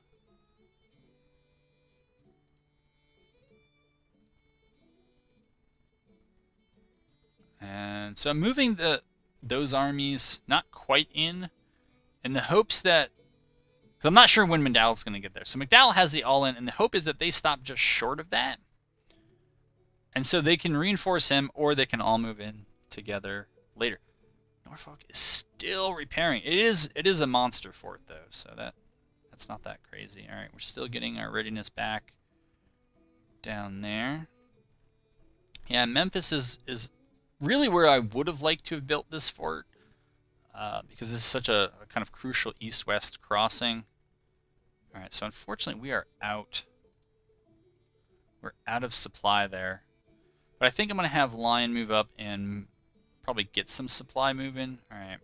And so I'm moving those armies not quite in the hopes that, because I'm not sure when McDowell's going to get there. So McDowell has the all in, and the hope is that they stop just short of that. And so they can reinforce him, or they can all move in together later. Norfolk is still repairing. It is a monster fort though, so that's not that crazy. All right, we're still getting our readiness back down there. Yeah, Memphis is really where I would have liked to have built this fort, because this is such a kind of crucial east-west crossing. All right, so unfortunately we are out. We're out of supply there. But I think I'm going to have Lion move up and probably get some supply moving. All right.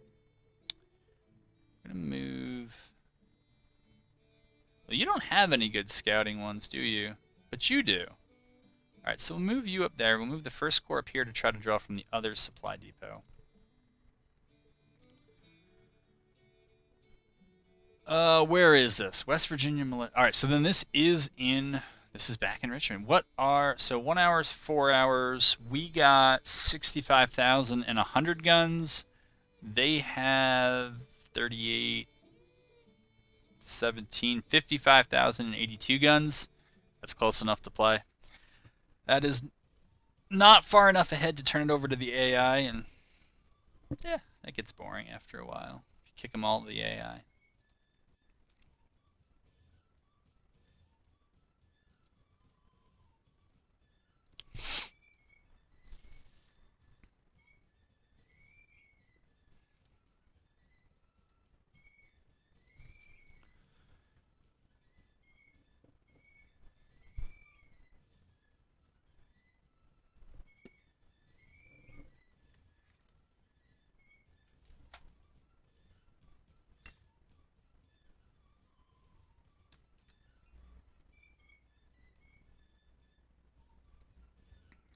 I'm going to move. Well, you don't have any good scouting ones, do you? But you do. All right, so we'll move you up there. We'll move the first corps up here to try to draw from the other supply depot. Where is this? West Virginia. All right, so then this is back in Richmond. So 1 hour, 4 hours. We got 65,000 and 100 guns. They have 38, 17, 55,082 guns. That's close enough to play. That is not far enough ahead to turn it over to the AI, and yeah, that gets boring after a while. Kick them all to the AI.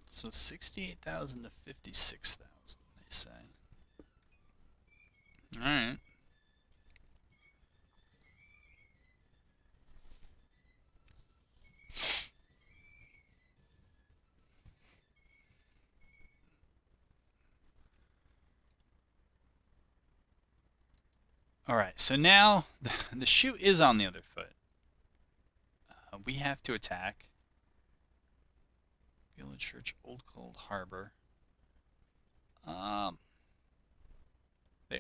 So 68,000 to 56,000, they say. All right. All right, so now the shoe is on the other foot. We have to attack. Village Church, Old Cold Harbor. They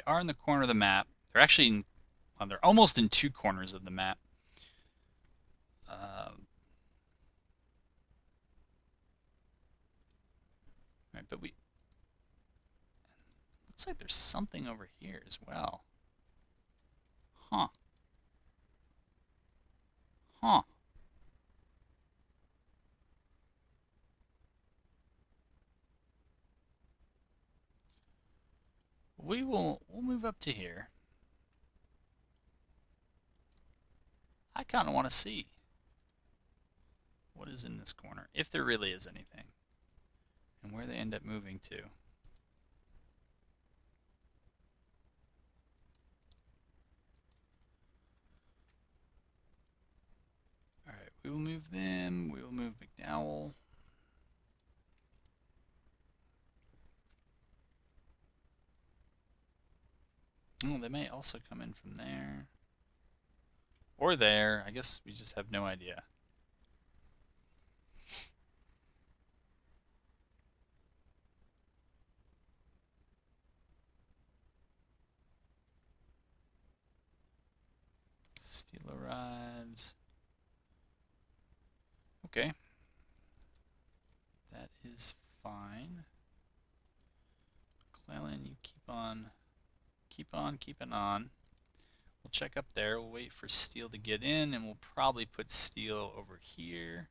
are in the corner of the map. They're actually they're almost in two corners of the map. Right, but looks like there's something over here as well. Huh. Huh. We'll move up to here. I kind of want to see what is in this corner, if there really is anything, and where they end up moving to. All right, we will move them. We will move McDowell. Oh, they may also come in from there. Or there. I guess we just have no idea. Steel arrives. Okay. That is fine. McClellan, you keeping on. We'll check up there. We'll wait for steel to get in, and we'll probably put steel over here.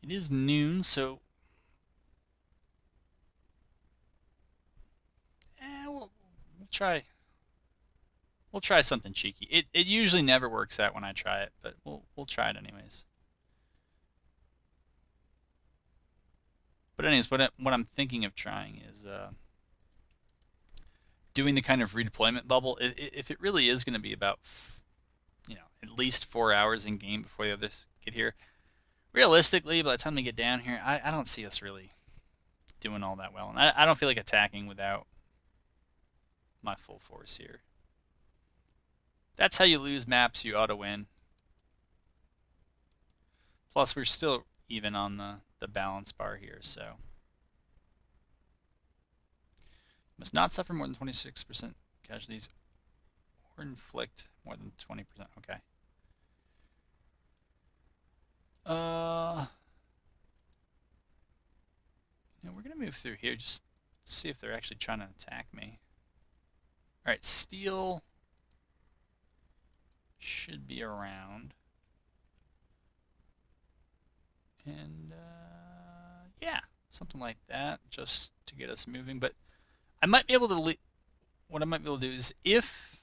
It is noon, so we'll try. We'll try something cheeky. It usually never works out when I try it, but we'll try it anyways. But anyways, what I'm thinking of trying is doing the kind of redeployment bubble. If it really is going to be about, at least 4 hours in game before the others get here, realistically, by the time they get down here, I don't see us really doing all that well. And I don't feel like attacking without my full force here. That's how you lose maps you auto win. Plus, we're still even on the balance bar here, so. Must not suffer more than 26% casualties or inflict more than 20%. Okay. We're going to move through here just to see if they're actually trying to attack me. All right, steel should be around. And, yeah, something like that just to get us moving. But I might be able to, what I might be able to do is if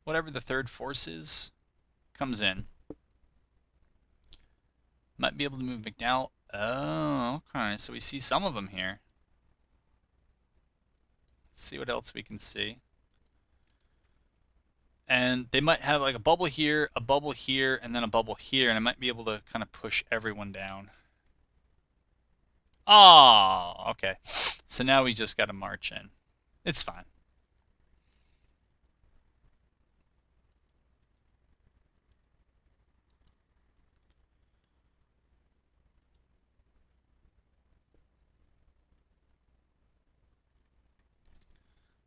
whatever the third force is comes in, might be able to move McDowell. Oh, okay. So we see some of them here. Let's see what else we can see. And they might have like a bubble here, and then a bubble here, and I might be able to kind of push everyone down. Oh, okay. So now we just got to march in. It's fine.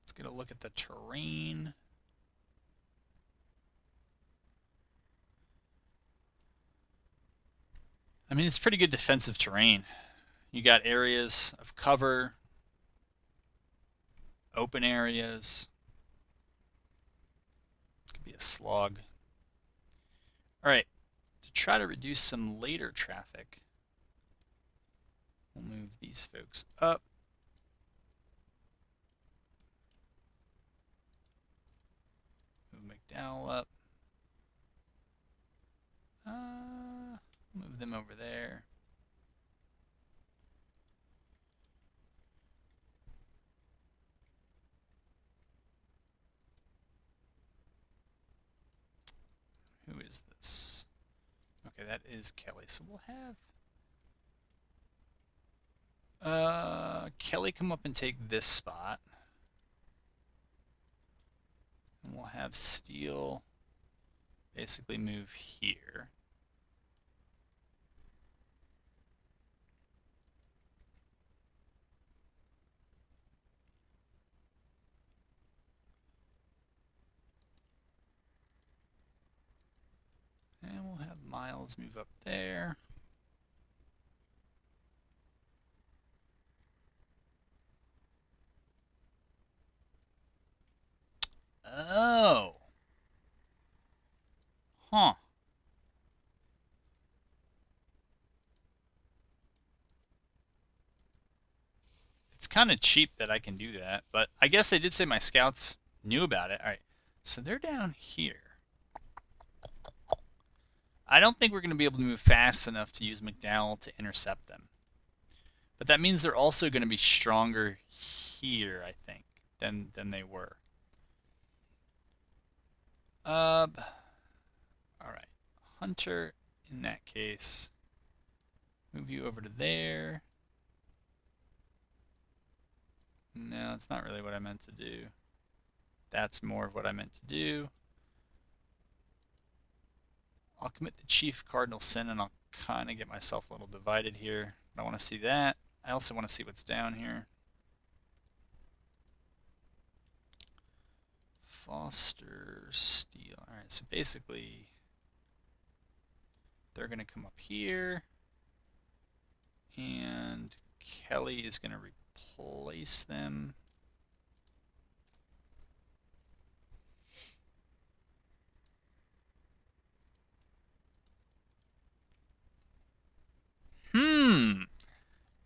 Let's get a look at the terrain. I mean, it's pretty good defensive terrain. You got areas of cover, open areas. Could be a slog. All right, to try to reduce some later traffic, we'll move these folks up. Move McDowell up. Move them over there. Who is this? Okay, that is Kelly. So we'll have Kelly come up and take this spot. And we'll have Steel basically move here. And we'll have Miles move up there. Oh. Huh. It's kind of cheap that I can do that, but I guess they did say my scouts knew about it. All right, so they're down here. I don't think we're going to be able to move fast enough to use McDowell to intercept them. But that means they're also going to be stronger here, I think, than they were. All right, Hunter, in that case, move you over to there. No, it's not really what I meant to do. That's more of what I meant to do. I'll commit the Chief Cardinal Sin, and I'll kind of get myself a little divided here. I want to see that. I also want to see what's down here. Foster, Steel. All right, so basically, they're going to come up here, and Kelly is going to replace them.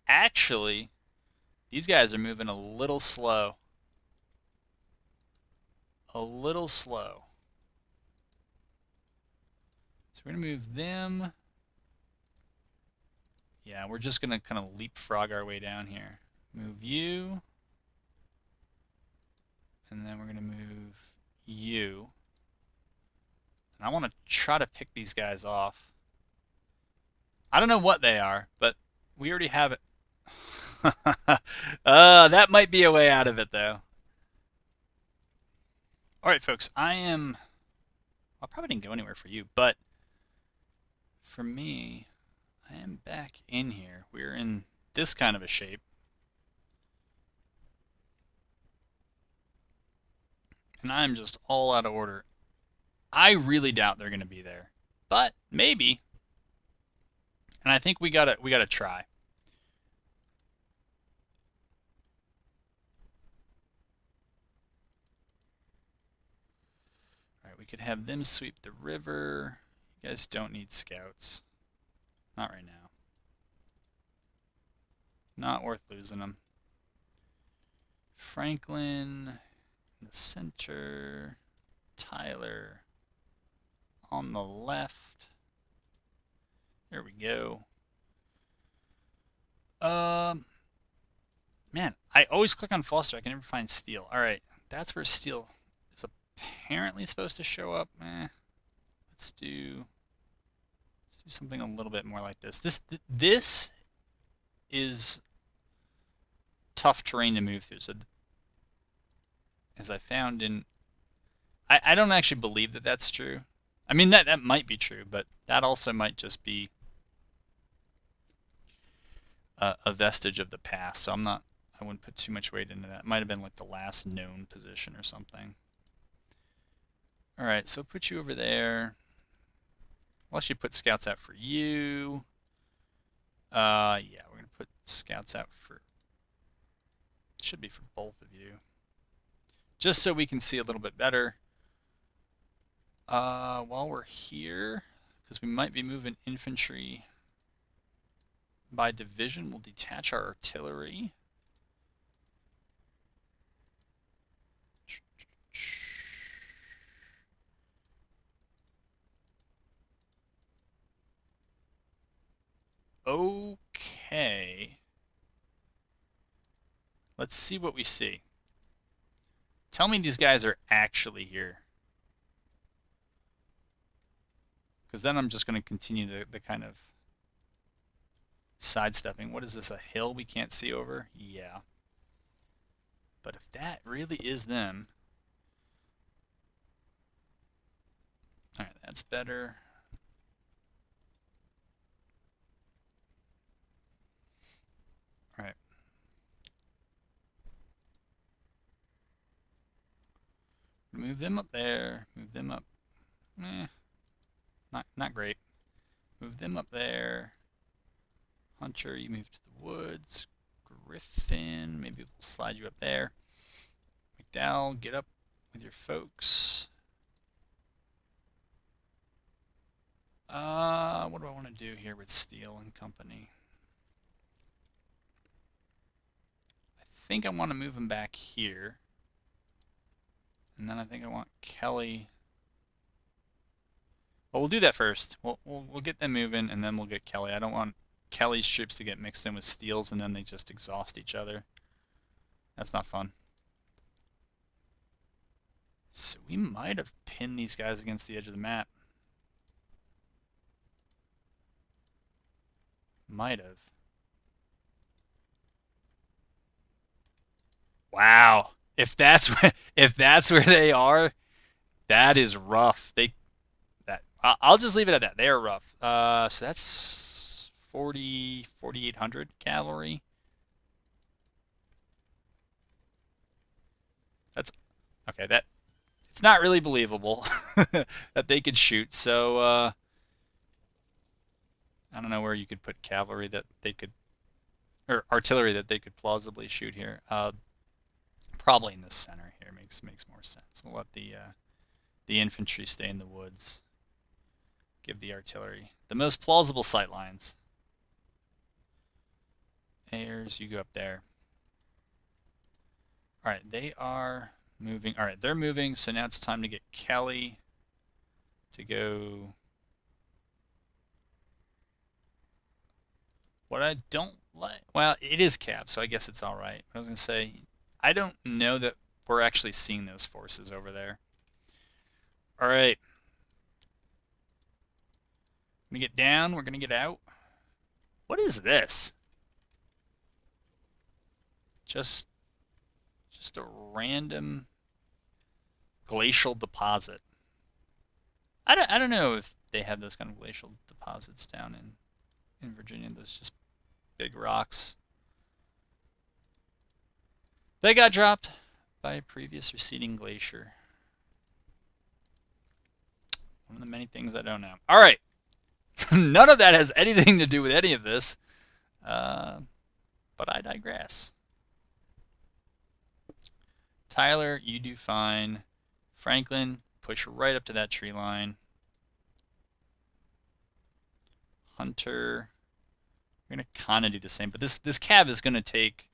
Actually, these guys are moving a little slow. A little slow. So we're going to move them Yeah, we're just going to kind of leapfrog our way down here. Move you. And then we're going to move you. And I want to try to pick these guys off. I don't know what they are, but we already have it. That might be a way out of it, though. All right, folks, I probably didn't go anywhere for you, but for me, I am back in here. We're in this kind of a shape. And I'm just all out of order. I really doubt they're going to be there, but maybe. And I think we gotta try. All right, we could have them sweep the river. You guys don't need scouts. Not right now. Not worth losing them. Franklin in the center. Tyler on the left. There we go. Man, I always click on Foster. I can never find Steel. All right, that's where Steel is apparently supposed to show up. Let's do something a little bit more like this. This is tough terrain to move through. So, as I found in, I don't actually believe that that's true. I mean that might be true, but that also might just be a vestige of the past. So I wouldn't put too much weight into that. It might have been like the last known position or something. All right, so put you over there. I'll actually put scouts out for you. Yeah, we're gonna put scouts out for. Should be for both of you, just so we can see a little bit better. While we're here, because we might be moving infantry by division, we'll detach our artillery. Okay. Let's see what we see. Tell me these guys are actually here. Because then I'm just going to continue the kind of sidestepping. What is this, a hill we can't see over? Yeah. But if that really is them... Alright, that's better. Alright. Move them up there. Move them up. Not great. Move them up there. Hunter, you move to the woods. Griffin, maybe we'll slide you up there. McDowell, get up with your folks. What do I want to do here with Steele and company? I think I want to move him back here. And then I think I want Kelly. Well, we'll do that first. We'll get them moving, and then we'll get Kelly. I don't want Kelly's troops to get mixed in with Steele's, and then they just exhaust each other. That's not fun. So we might have pinned these guys against the edge of the map. Might have. Wow. If that's where they are, that is rough. I'll just leave it at that. They are rough. So that's 4,800 cavalry. That's okay. It's not really believable that they could shoot. So I don't know where you could put cavalry that they could, or artillery that they could plausibly shoot here. Probably in the center here makes more sense. We'll let the infantry stay in the woods. Give the artillery the most plausible sight lines. Ayers, you go up there. All right, they are moving. All right, they're moving. So now it's time to get Kelly to go. What I don't like, well, it is cap, so I guess it's all right. But I was gonna say, I don't know that we're actually seeing those forces over there. All right, we're gonna get down. We're gonna get out. What is this? Just, just a random glacial deposit. I don't know if they have those kind of glacial deposits down in Virginia. Those just big rocks. They got dropped by a previous receding glacier. One of the many things I don't know. All right. None of that has anything to do with any of this. But I digress. Tyler, you do fine. Franklin, push right up to that tree line. Hunter, we're going to kind of do the same. But this cab is going to take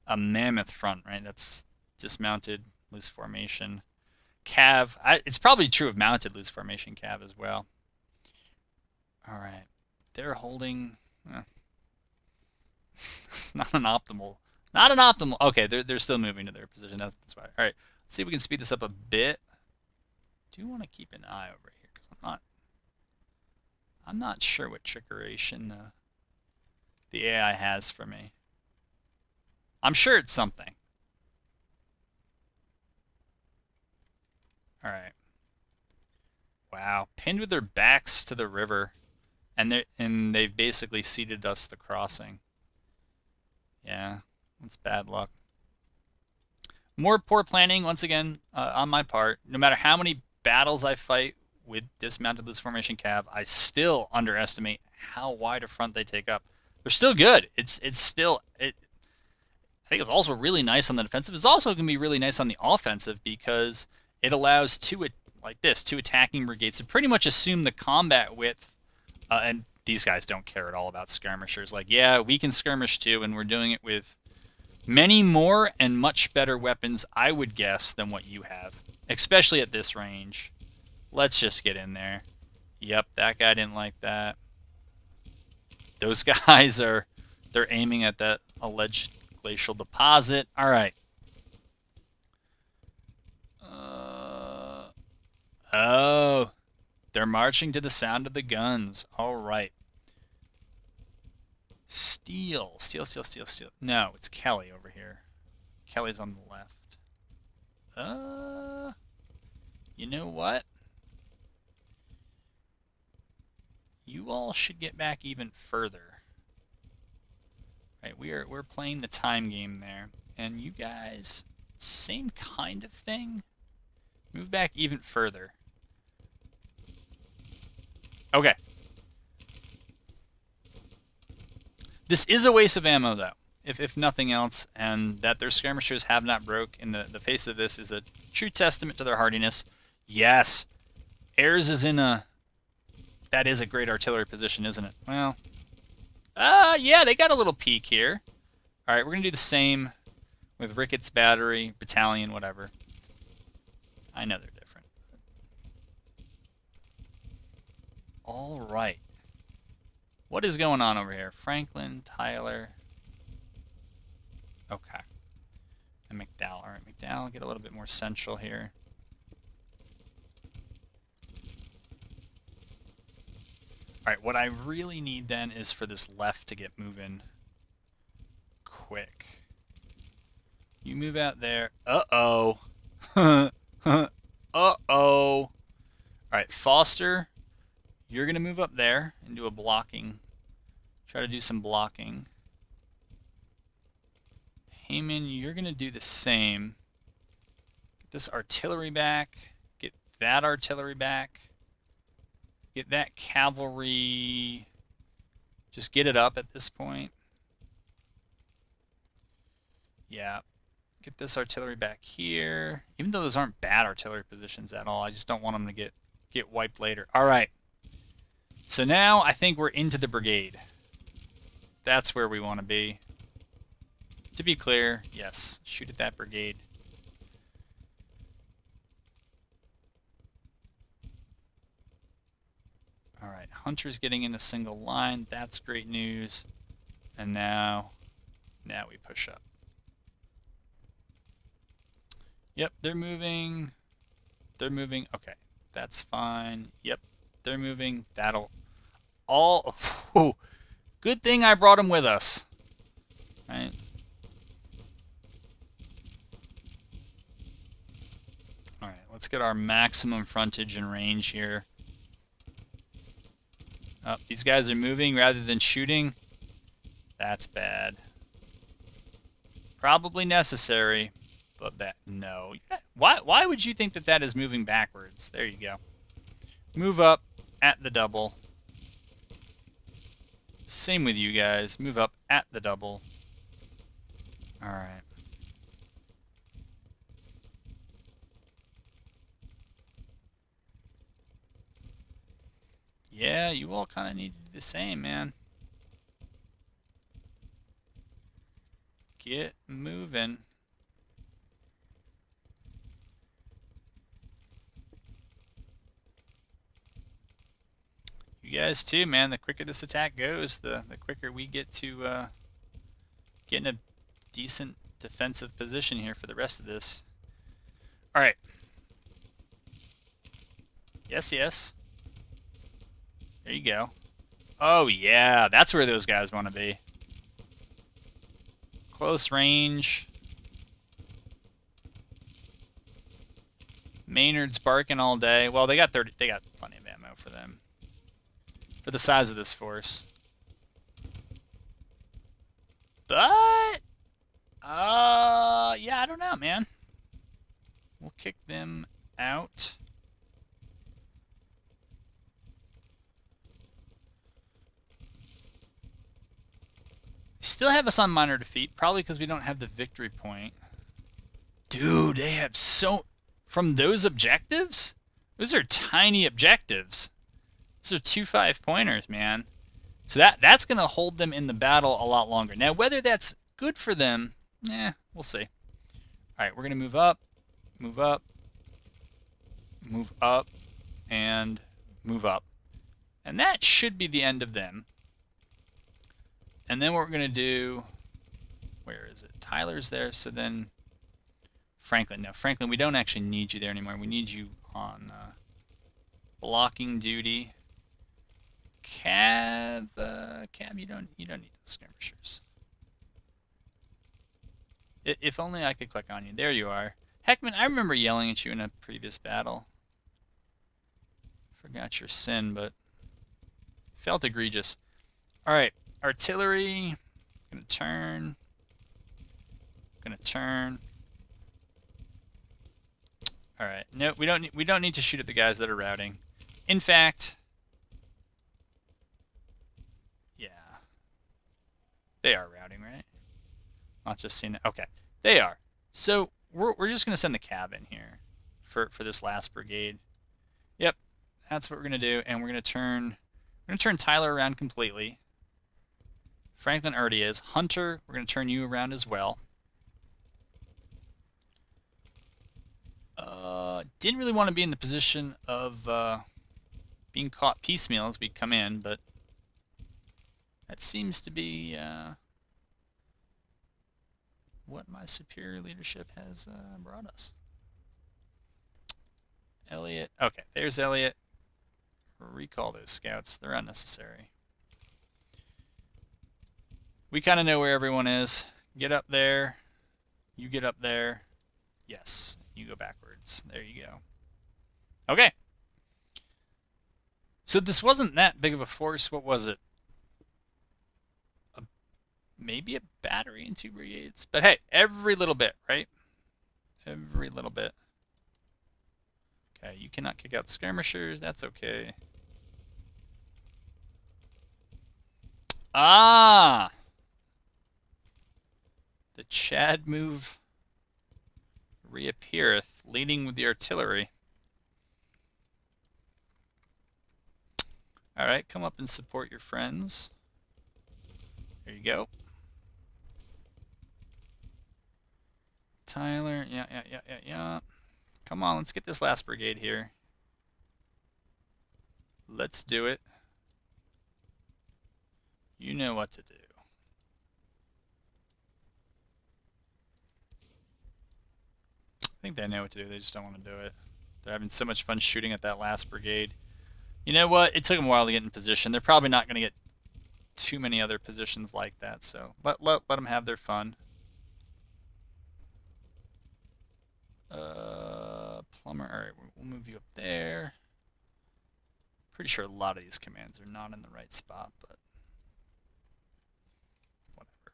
a mammoth front, right? That's dismounted, loose formation. Cav, it's probably true of mounted loose formation cav as well. All right. They're holding... it's not an optimal... Not an optimal... Okay, they're still moving to their position. That's why. All right. Let's see if we can speed this up a bit. I do want to keep an eye over here because I'm not sure what trickeration the AI has for me. I'm sure it's something. All right. Wow, pinned with their backs to the river, and they've basically ceded us the crossing. Yeah, that's bad luck. More poor planning once again on my part. No matter how many battles I fight with dismounted loose formation cav, I still underestimate how wide a front they take up. They're still good. It's still I think it's also really nice on the defensive. It's also going to be really nice on the offensive because it allows two attacking brigades to pretty much assume the combat width. And these guys don't care at all about skirmishers. Like, yeah, we can skirmish too, and we're doing it with many more and much better weapons, I would guess, than what you have. Especially at this range. Let's just get in there. Yep, that guy didn't like that. Those guys they're aiming at that alleged glacial deposit. All right. Oh, they're marching to the sound of the guns. All right. Steal. No, it's Kelly over here. Kelly's on the left. You know what? You all should get back even further. Right, we're playing the time game there. And you guys, same kind of thing. Move back even further. Okay. This is a waste of ammo, though, if nothing else, and that their skirmishers have not broke in the face of this is a true testament to their hardiness. Yes, Ayers is in a... That is a great artillery position, isn't it? Well, yeah, they got a little peek here. All right, we're going to do the same with Ricketts Battery, Battalion, whatever. I know they're different. All right. What is going on over here? Franklin, Tyler. Okay. And McDowell. All right, McDowell, get a little bit more central here. All right, what I really need then is for this left to get moving quick. You move out there. Uh-oh. Uh-oh. All right, Foster, you're going to move up there and do a blocking. Try to do some blocking. Heyman, you're going to do the same. Get this artillery back. Get that artillery back. Get that cavalry. Just get it up at this point. Yeah. Get this artillery back here. Even though those aren't bad artillery positions at all, I just don't want them to get wiped later. All right. So now I think we're into the brigade. That's where we want to be. To be clear, yes, shoot at that brigade. All right, Hunter's getting in a single line. That's great news. And now we push up. Yep, they're moving. They're moving. Okay, that's fine. Yep, they're moving. That'll all... Oh, good thing I brought them with us. Right? All right, let's get our maximum frontage and range here. Oh, these guys are moving rather than shooting. That's bad. Probably necessary, but no. Why would you think that that is moving backwards? There you go. Move up at the double. Same with you guys. Move up at the double. All right. Yeah, you all kind of need to do the same, man. Get moving. You guys too, man. The quicker this attack goes, the quicker we get to get in a decent defensive position here for the rest of this. All right. Yes, yes. There you go. Oh, yeah. That's where those guys want to be. Close range. Maynard's barking all day. Well, they got plenty of ammo for them. For the size of this force. But yeah, I don't know, man. We'll kick them out. Still have us on minor defeat, probably because we don't have the victory point. Dude, they have so... From those objectives? Those are tiny objectives. Those are 2 5-pointers, man. So that's going to hold them in the battle a lot longer. Now, whether that's good for them, we'll see. All right, we're going to move up, move up, move up, and move up. And that should be the end of them. And then what we're going to do, where is it? Tyler's there, so then Franklin. No, Franklin, we don't actually need you there anymore. We need you on blocking duty. Cav, you don't need the skirmishers. If only I could click on you. There you are. Heckman, I remember yelling at you in a previous battle. Forgot your sin, but felt egregious. All right. Artillery, gonna turn. All right, no, we don't need to shoot at the guys that are routing. In fact, yeah, they are routing, right? Not just seeing it. Okay, they are. So we're just gonna send the cab in here for this last brigade. Yep, that's what we're gonna do, and we're gonna turn Tyler around completely. Franklin already is. Hunter, we're going to turn you around as well. Didn't really want to be in the position of being caught piecemeal as we come in, but that seems to be what my superior leadership has brought us. Elliot. Okay, there's Elliot. Recall those scouts. They're unnecessary. We kind of know where everyone is. Get up there. You get up there. Yes. You go backwards. There you go. Okay. So this wasn't that big of a force. What was it? Maybe a battery and 2 brigades. But hey, every little bit, right? Every little bit. Okay, you cannot kick out skirmishers. That's okay. Ah! The Chad move reappeareth, leading with the artillery. All right, come up and support your friends. There you go. Tyler, yeah. Come on, let's get this last brigade here. Let's do it. You know what to do. think they know what to do. They just don't want to do it. They're having so much fun shooting at that last brigade. You know what? It took them a while to get in position. They're probably not going to get too many other positions like that, so let them have their fun. Plumber. All right, we'll move you up there. Pretty sure a lot of these commands are not in the right spot, but whatever.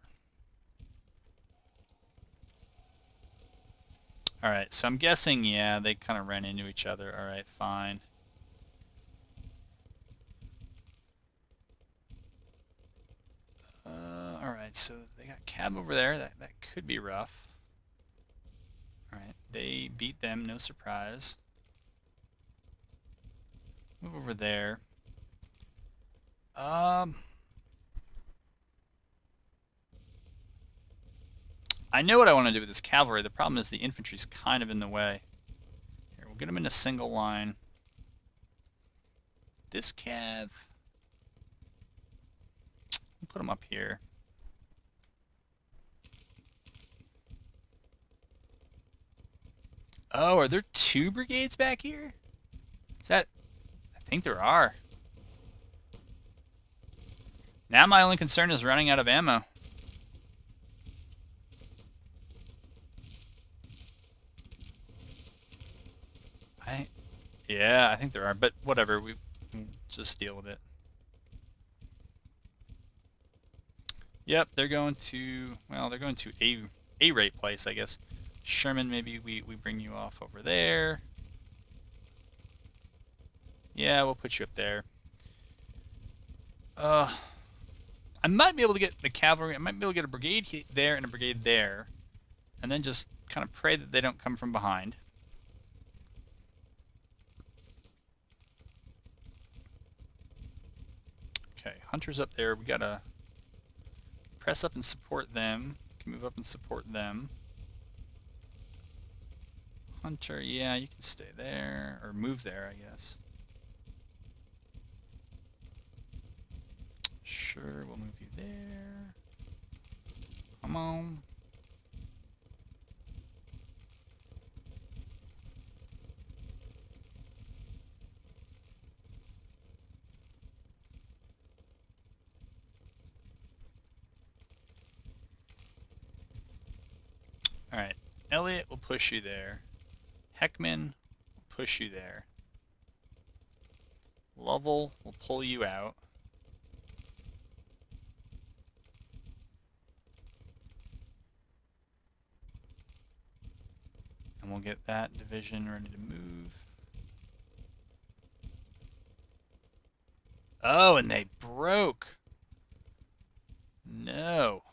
All right, so I'm guessing, yeah, they kind of ran into each other. All right, fine. All right, so they got cab over there. That could be rough. All right, they beat them, no surprise. Move over there. I know what I want to do with this cavalry. The problem is the infantry's kind of in the way. Here, we'll get them in a single line. This cav, we'll put them up here. Oh, are there 2 brigades back here? Is that... I think there are. Now my only concern is running out of ammo. Yeah, I think there are, but whatever. We'll just deal with it. Yep, they're going to... Well, they're going to a rate place, I guess. Sherman, maybe we bring you off over there. Yeah, we'll put you up there. I might be able to get the cavalry. I might be able to get a brigade there and a brigade there. And then just kind of pray that they don't come from behind. Okay, Hunter's up there. We gotta press up and support them. Can move up and support them. Hunter, yeah, you can stay there. Or move there, I guess. Sure, we'll move you there. Come on. Alright, Elliot will push you there. Heckman will push you there. Lovell will pull you out. And we'll get that division ready to move. Oh, and they broke. No.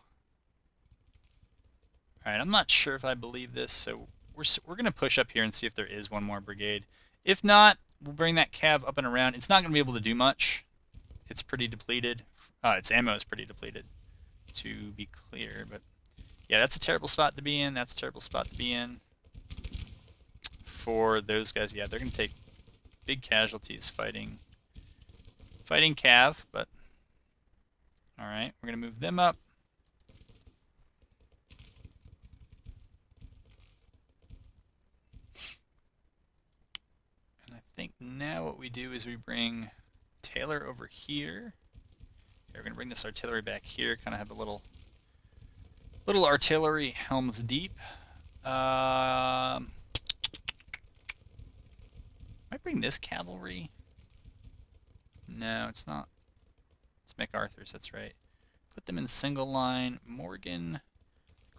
Alright, I'm not sure if I believe this, so we're going to push up here and see if there is one more brigade. If not, we'll bring that cav up and around. It's not going to be able to do much. It's pretty depleted. Its ammo is pretty depleted, to be clear. But yeah, that's a terrible spot to be in. That's a terrible spot to be in. For those guys, yeah, they're going to take big casualties fighting cav, but alright, we're going to move them up. And I think now what we do is we bring Taylor over here. Yeah, we're going to bring this artillery back here, kind of have a little artillery helms deep. Might bring this cavalry. No, it's not. It's MacArthur's, that's right. Put them in single line. Morgan,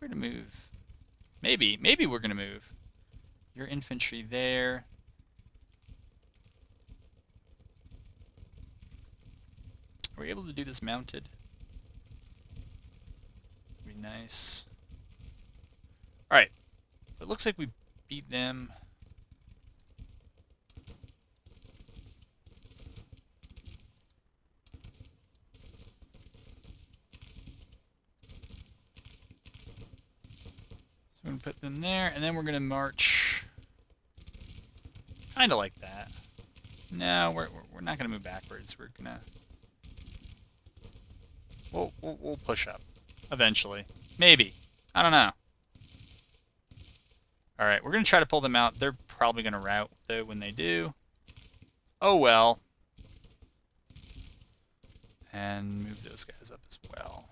we're going to move. Maybe we're going to move. Your infantry there. Are we able to do this mounted? Would be nice. Alright. It looks like we beat them. So we're going to put them there, and then we're going to march kind of like that. No, we're not going to move backwards. We're going to... We'll push up eventually. Maybe. I don't know. All right, we're going to try to pull them out. They're probably going to rout, though, when they do. Oh, well. And move those guys up as well.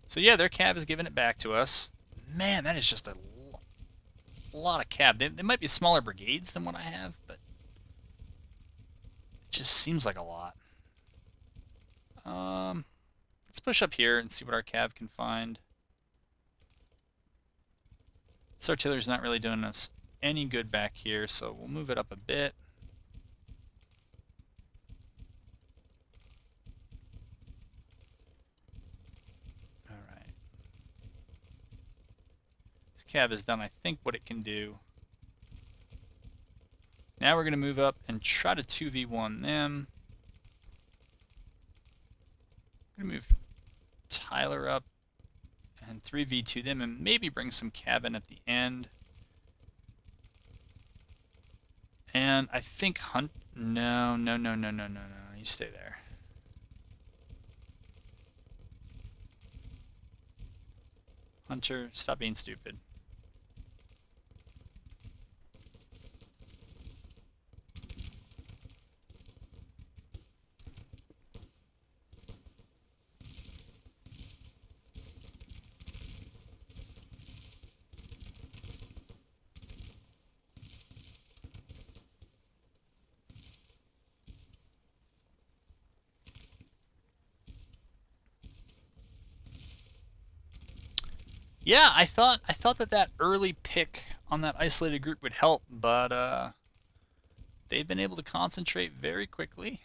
So, yeah, their cab is giving it back to us. Man, that is just a lot of cab. They might be smaller brigades than what I have, but it just seems like a lot. Let's push up here and see what our cab can find. This artillery's not really doing us any good back here, so we'll move it up a bit. All right. This cab has done, I think, what it can do. Now we're going to move up and try to 2v1 them. I'm going to move Tyler up and 3v2 them and maybe bring some cabin at the end. And I think Hunt... No. You stay there. Hunter, stop being stupid. Yeah, I thought that early pick on that isolated group would help, but they've been able to concentrate very quickly,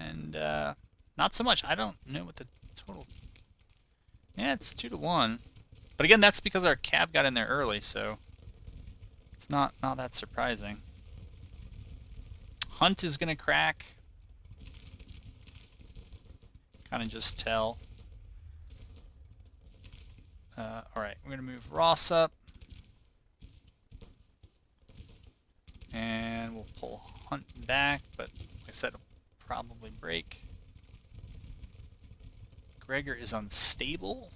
and not so much. I don't know what the total. Yeah, it's 2-1, but again, that's because our cav got in there early, so it's not that surprising. Hunt is gonna crack. Kind of just tell. Alright, we're going to move Ross up. And we'll pull Hunt back, but like I said, it'll probably break. Gregor is unstable.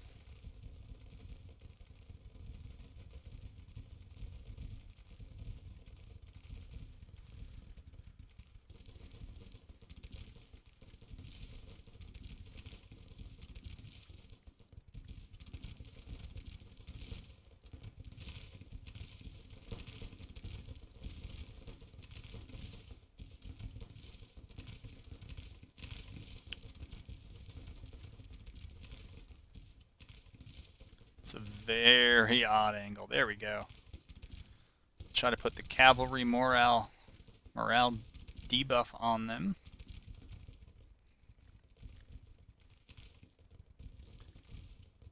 It's a very odd angle. There we go. Try to put the cavalry morale debuff on them.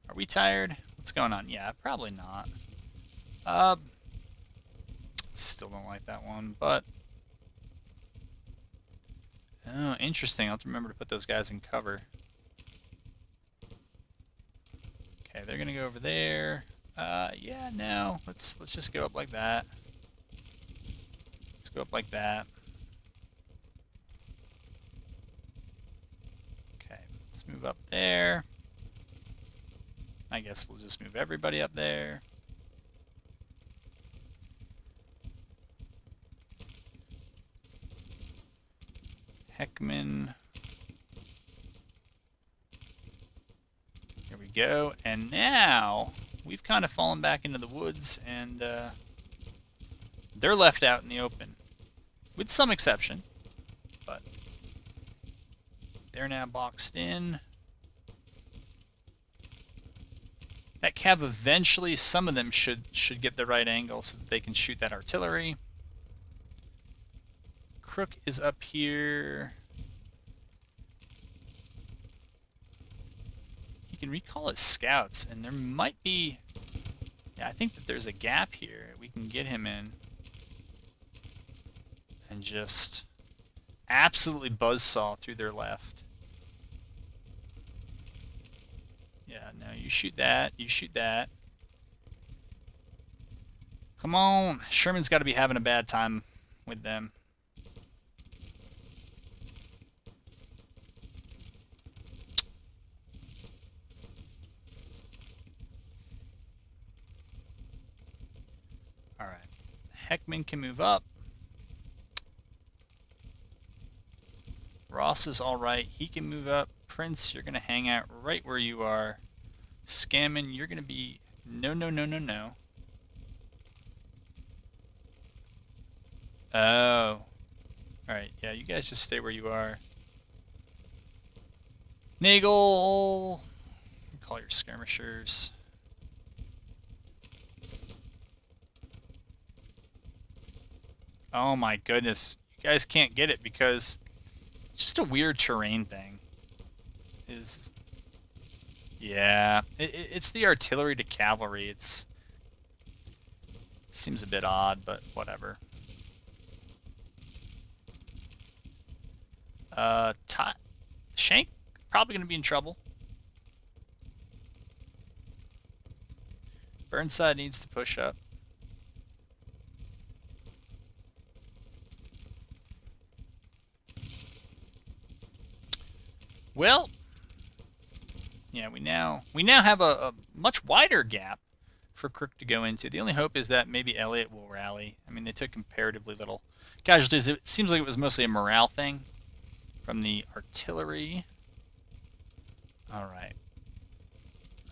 Are we tired? What's going on? Yeah, probably not. Still don't like that one, but oh, interesting. I'll have to remember to put those guys in cover. Okay, they're gonna go over there. Yeah, no. Let's just go up like that. Let's go up like that. Okay, let's move up there. I guess we'll just move everybody up there. Heckman. Here we go. And now we've kind of fallen back into the woods, and they're left out in the open, with some exception, but they're now boxed in. That cav eventually, some of them should get the right angle so that they can shoot that artillery. Crook is up here. He can recall his scouts, and there might be... Yeah, I think that there's a gap here. We can get him in and just absolutely buzzsaw through their left. Yeah, no, you shoot that. You shoot that. Come on. Sherman's got to be having a bad time with them. Alright. Heckman can move up. Ross is alright. He can move up. Prince, you're going to hang out right where you are. Scammon, you're going to be... No, no, no, no, no. Oh. Alright, yeah, you guys just stay where you are. Nagel! Call your skirmishers. Oh my goodness. You guys can't get it because it's just a weird terrain thing. Yeah. It's the artillery to cavalry. It seems a bit odd, but whatever. Shank probably going to be in trouble. Burnside needs to push up. Well, yeah, we now have a much wider gap for Crook to go into. The only hope is that maybe Elliot will rally. I mean, they took comparatively little casualties. It seems like it was mostly a morale thing from the artillery. All right.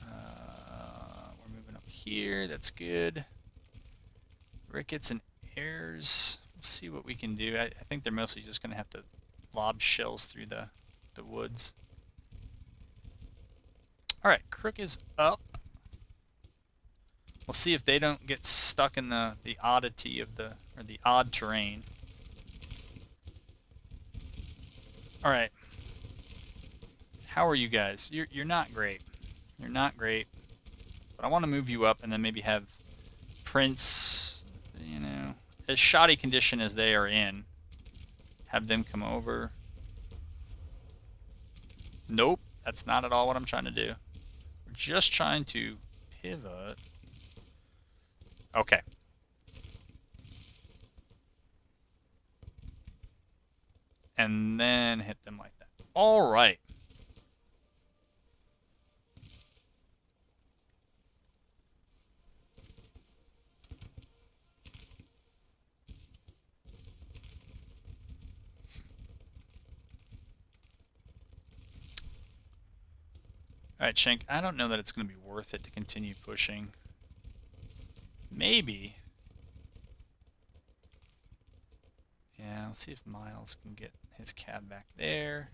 We're moving up here. That's good. Ricketts and Ayers. We'll see what we can do. I think they're mostly just going to have to lob shells through the woods. All right, Crook is up. We'll see if they don't get stuck in the oddity of the odd terrain. All right. How are you guys? You're not great. You're not great. But I want to move you up and then maybe have Prince, you know, as shoddy condition as they are in, have them come over. Nope, that's not at all what I'm trying to do. We're just trying to pivot. Okay. And then hit them like that. All right. Alright, Shank, I don't know that it's going to be worth it to continue pushing. Maybe. Yeah, let's see if Miles can get his cab back there.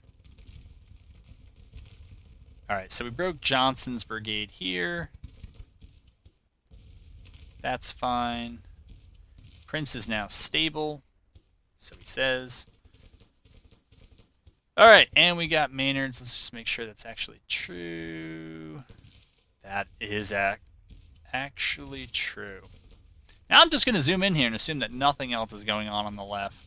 Alright, so we broke Johnson's brigade here. That's fine. Prince is now stable, so he says. Alright, and we got Maynard's. Let's just make sure that's actually true. That is actually true. Now I'm just going to zoom in here and assume that nothing else is going on the left.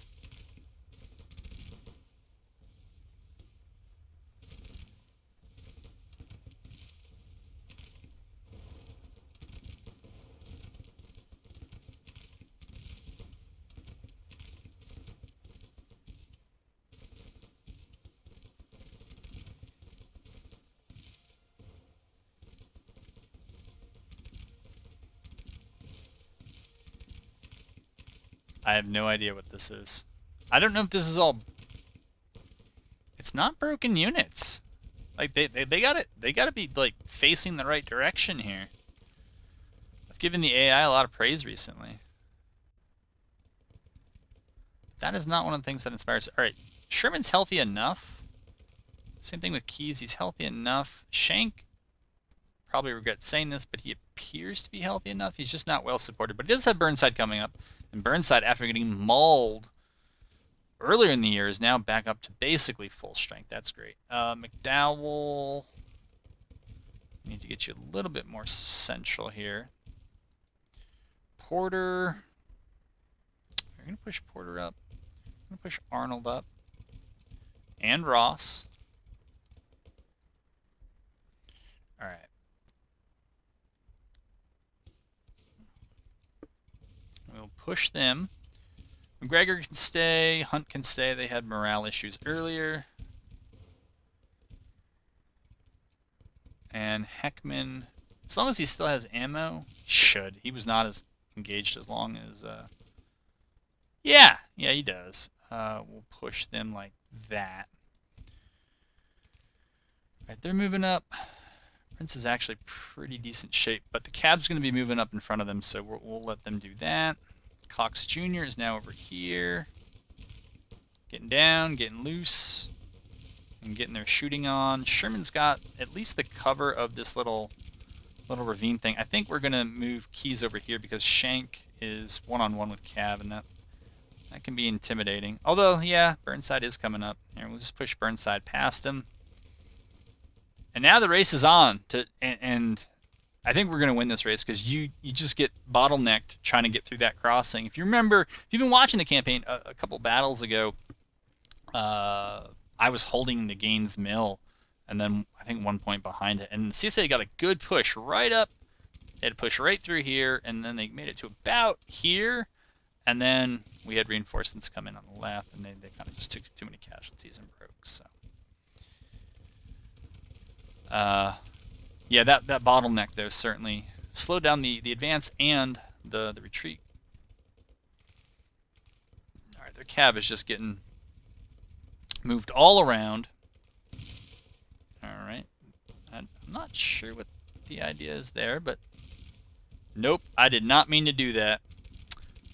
I have no idea what this is. I don't know if this is all... It's not broken units. Like, they gotta be, like, facing the right direction here. I've given the AI a lot of praise recently. That is not one of the things that inspires... Alright, Sherman's healthy enough. Same thing with Keyes, he's healthy enough. Shank, probably regret saying this, but he appears to be healthy enough. He's just not well supported. But he does have Burnside coming up. And Burnside, after getting mauled earlier in the year, is now back up to basically full strength. That's great. McDowell, need to get you a little bit more central here. Porter, we're going to push Porter up. I'm going to push Arnold up. And Ross. All right. We'll push them. McGregor can stay. Hunt can stay. They had morale issues earlier. And Heckman, as long as he still has ammo, should. He was not as engaged as long as... yeah, he does. We'll push them like that. Right, they're moving up. Prince is actually pretty decent shape, but the cab's going to be moving up in front of them, so we'll let them do that. Cox Jr. is now over here. Getting down, getting loose, and getting their shooting on. Sherman's got at least the cover of this little ravine thing. I think we're going to move Keys over here because Shank is one-on-one with Cav, and that can be intimidating. Although, yeah, Burnside is coming up. Here, we'll just push Burnside past him. And now the race is on. And I think we're going to win this race because you just get bottlenecked trying to get through that crossing. If you remember, if you've been watching the campaign a couple battles ago, I was holding the Gaines Mill, and then I think 1 point behind it. And the CSA got a good push right up. They had to push right through here, and then they made it to about here. And then we had reinforcements come in on the left, and they kind of just took too many casualties and broke. So, yeah, that bottleneck though certainly slowed down the advance and the retreat. All right, their cav is just getting moved all around. All right, I'm not sure what the idea is there, but nope, I did not mean to do that.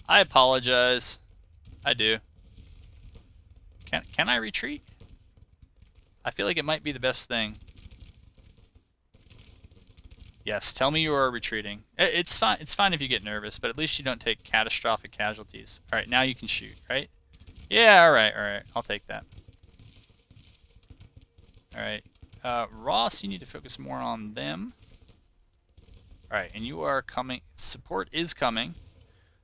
I apologize. I do. Can I retreat? I feel like it might be the best thing. Yes, tell me you are retreating. It's fine. It's fine if you get nervous, but at least you don't take catastrophic casualties. All right, now you can shoot, right? Yeah, all right. I'll take that. All right. Ross, you need to focus more on them. All right, and you are coming. Support is coming.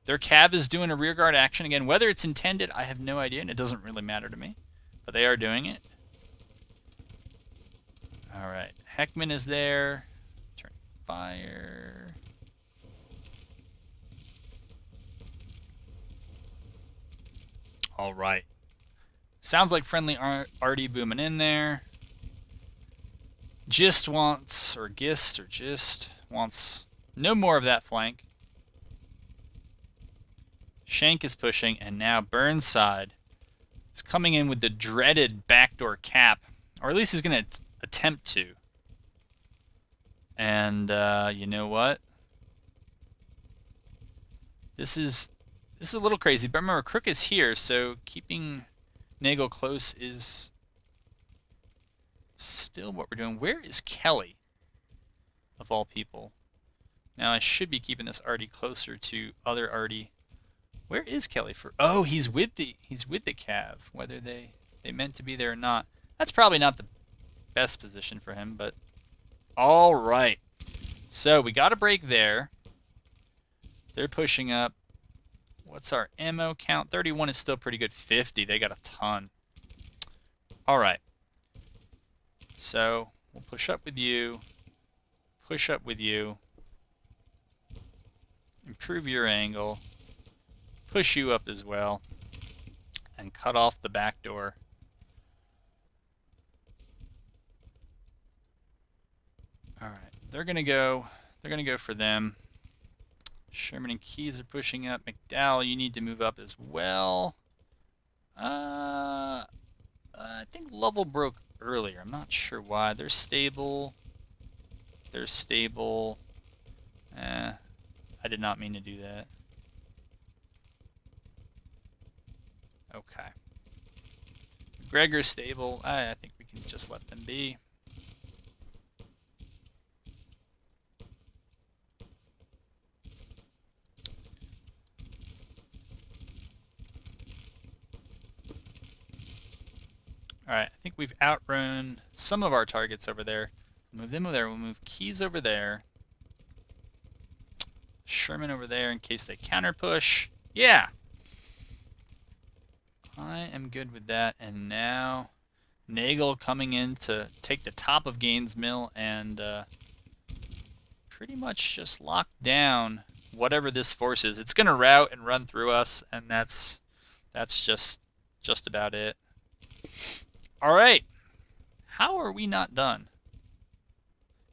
Their cav is doing a rearguard action again. Whether it's intended, I have no idea, and it doesn't really matter to me. But they are doing it. All right. Heckman is there. Turning fire. All right. Sounds like friendly arty booming in there. Gist wants no more of that flank. Shank is pushing, and now Burnside is coming in with the dreaded backdoor cap, or at least he's going to attempt to. And you know what? This is a little crazy, but remember, Crook is here, so keeping Nagel close is still what we're doing. Where is Kelly, of all people? Now I should be keeping this Artie closer to other Artie. Where is Kelly for? Oh, he's with the Cav. Whether they meant to be there or not, that's probably not the best position for him. But all right, so we got a break there. They're pushing up. What's our ammo count? 31 is still pretty good. 50, they got a ton. All right. So we'll push up with you. Push up with you. Improve your angle. Push you up as well. And cut off the back door. All right. They're gonna go for them. Sherman and Keys are pushing up. McDowell, you need to move up as well. I think Lovell broke earlier. I'm not sure why. They're stable. They're stable. I did not mean to do that. Okay. Gregor's stable. I think we can just let them be. Alright, I think we've outrun some of our targets over there. Move them over there. We'll move Keys over there. Sherman over there in case they counter push. Yeah! I am good with that. And now Nagel coming in to take the top of Gaines Mill and pretty much just lock down whatever this force is. It's going to route and run through us, and that's just about it. All right. How are we not done?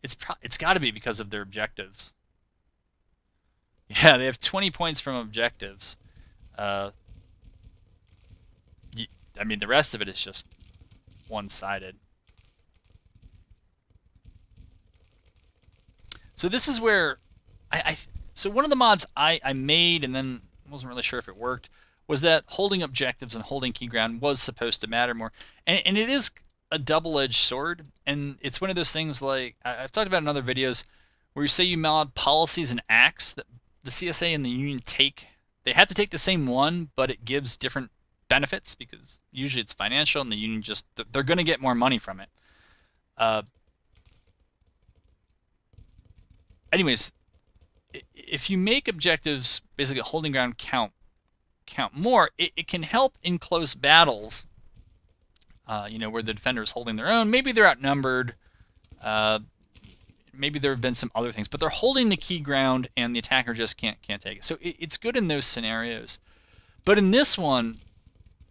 It's got to be because of their objectives. Yeah, they have 20 points from objectives. Uh, I mean, the rest of it is just one-sided. So this is where so one of the mods I made and then wasn't really sure if it worked was that holding objectives and holding key ground was supposed to matter more, and it is a double-edged sword, and it's one of those things like I've talked about in other videos where you say you mod policies and acts that the CSA and the Union take. They have to take the same one, but it gives different benefits because usually it's financial, and the Union just they're going to get more money from it. Uh, anyways, if you make objectives basically holding ground count more, it can help in close battles. Where the defender is holding their own. Maybe they're outnumbered. Maybe there have been some other things, but they're holding the key ground, and the attacker just can't take it. So it's good in those scenarios. But in this one,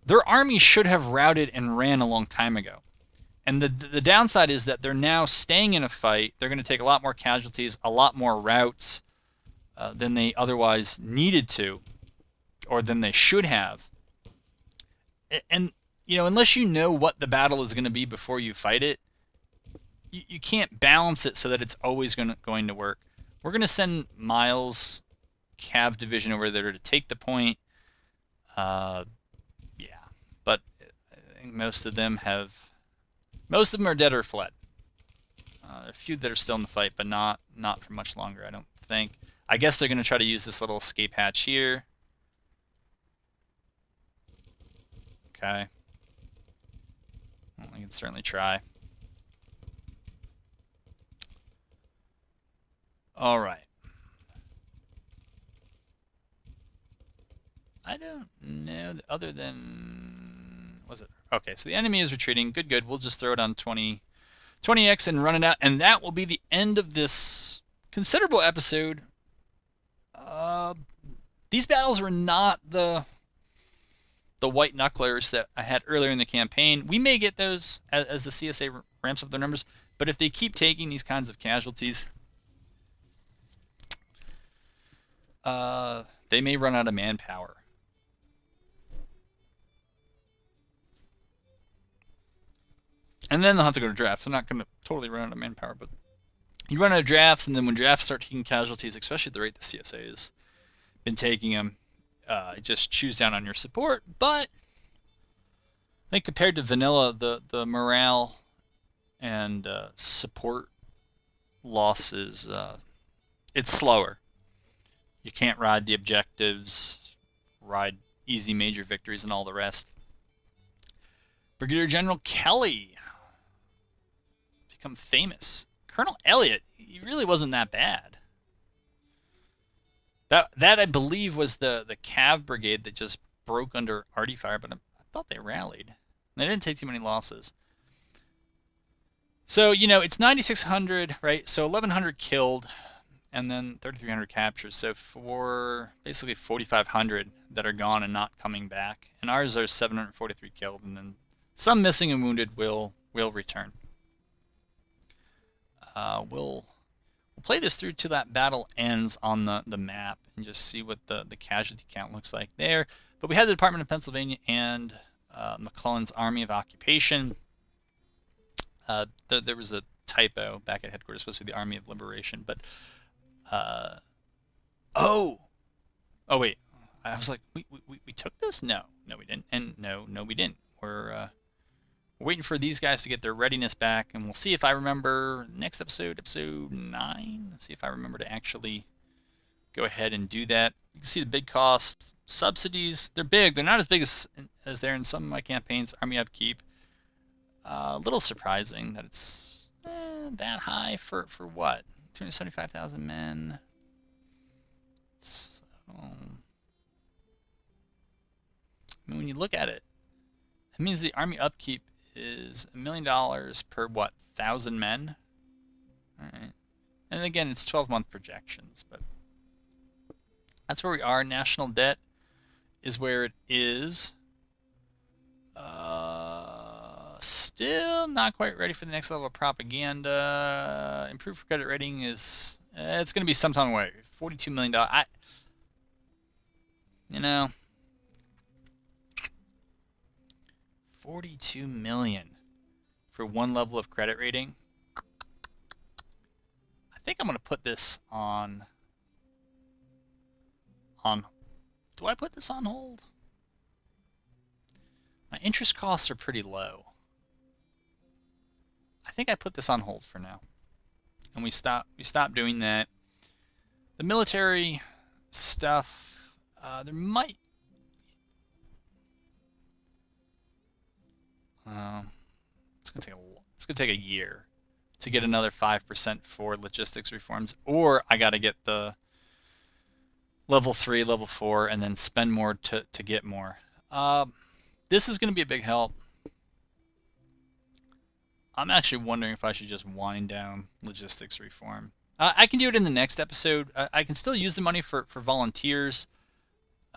their army should have routed and ran a long time ago. And the downside is that they're now staying in a fight. They're going to take a lot more casualties, a lot more routes than they otherwise needed to, or than they should have. And unless you know what the battle is going to be before you fight it, you can't balance it so that it's always going to work. We're going to send Miles' Cav division over there to take the point. Yeah, but I think most of them are dead or fled. A few that are still in the fight, but not for much longer, I don't think. I guess they're going to try to use this little escape hatch here. Okay. Well, we can certainly try. All right. I don't know other than was it okay? So the enemy is retreating. Good. We'll just throw it on 20x and run it out, and that will be the end of this considerable episode. These battles were not the white knucklers that I had earlier in the campaign. We may get those as the CSA ramps up their numbers, but if they keep taking these kinds of casualties, they may run out of manpower. And then they'll have to go to drafts. They're not going to totally run out of manpower, but you run out of drafts, and then when drafts start taking casualties, especially at the rate the CSA has been taking them, just choose down on your support. But I think compared to vanilla, the morale and support losses, it's slower. You can't ride the objectives, ride easy major victories, and all the rest. Brigadier General Kelly become famous. Colonel Elliott, he really wasn't that bad. That I believe was the Cav brigade that just broke under arty fire, but I thought they rallied. They didn't take too many losses. So, it's 9,600, right? So 1,100 killed, and then 3,300 captures. So for basically 4,500 that are gone and not coming back. And ours are 743 killed, and then some missing and wounded will return. We'll play this through till that battle ends on the map and just see what the casualty count looks like there. But we had the Department of Pennsylvania and McClellan's Army of Occupation. There was a typo back at headquarters, supposed to be the Army of Liberation, but oh wait, I was like, we took this? No, we didn't, and no, we didn't. We're waiting for these guys to get their readiness back, and we'll see if I remember next episode 9. See if I remember to actually go ahead and do that. You can see the big costs, subsidies. They're big. They're not as big as they're in some of my campaigns. Army upkeep. A little surprising that it's that high for what? 275,000 men. So, I mean, when you look at it, it means the army upkeep is $1 million per 1,000 men. All right, and again, it's 12-month projections, but that's where we are. National debt is where it is. Still not quite ready for the next level of propaganda. Improved credit rating is it's going to be sometime away. $42 million. You know, 42 million for one level of credit rating. I think I'm going to put this on. Do I put this on hold? My interest costs are pretty low. I think I put this on hold for now. And we stop doing that. The military stuff, there might it's gonna take a year to get another 5% for logistics reforms, or I got to get the level 3, level 4, and then spend more to get more. This is going to be a big help. I'm actually wondering if I should just wind down logistics reform. I can do it in the next episode. I can still use the money for volunteers.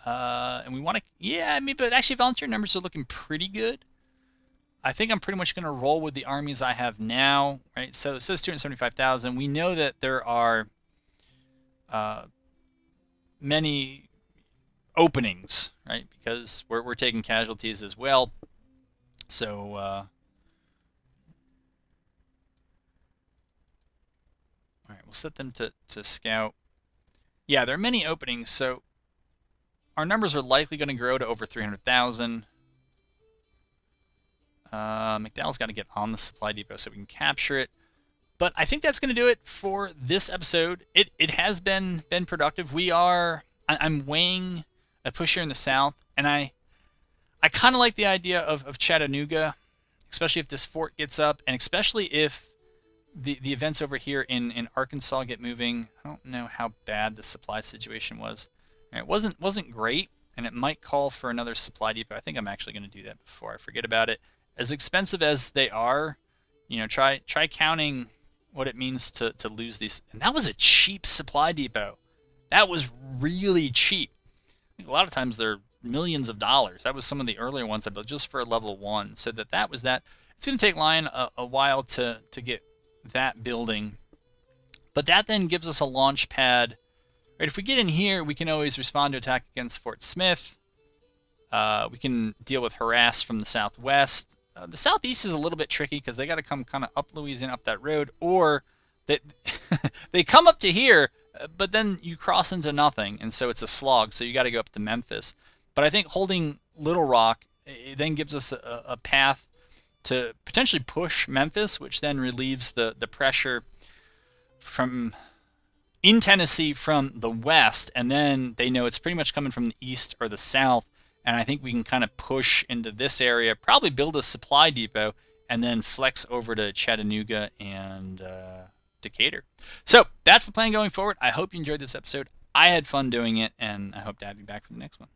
And we want to, yeah, I mean, but actually volunteer numbers are looking pretty good. I think I'm pretty much going to roll with the armies I have now, right? So it says 275,000. We know that there are many openings, right? Because we're taking casualties as well. So all right, we'll set them to scout. Yeah, there are many openings, so our numbers are likely going to grow to over 300,000. McDowell's got to get on the supply depot so we can capture it. But I think that's going to do it for this episode. It has been productive. I'm weighing a push here in the south, and I kind of like the idea of Chattanooga, especially if this fort gets up, and especially if the events over here in Arkansas get moving. I don't know how bad the supply situation was. It wasn't great, and it might call for another supply depot. I think I'm actually going to do that before I forget about it. As expensive as they are, try counting what it means to lose these. And that was a cheap supply depot. That was really cheap. A lot of times they're millions of dollars. That was some of the earlier ones I built just for level 1. So that was that. It's going to take Lion a while to get that building. But that then gives us a launch pad. Right, if we get in here, we can always respond to attack against Fort Smith. We can deal with harass from the southwest. The southeast is a little bit tricky because they got to come kind of up Louisiana, up that road, or they come up to here, but then you cross into nothing, and so it's a slog. So you got to go up to Memphis. But I think holding Little Rock, it then gives us a path to potentially push Memphis, which then relieves the pressure from in Tennessee from the west, and then they know it's pretty much coming from the east or the south. And I think we can kind of push into this area, probably build a supply depot, and then flex over to Chattanooga and Decatur. So that's the plan going forward. I hope you enjoyed this episode. I had fun doing it, and I hope to have you back for the next one.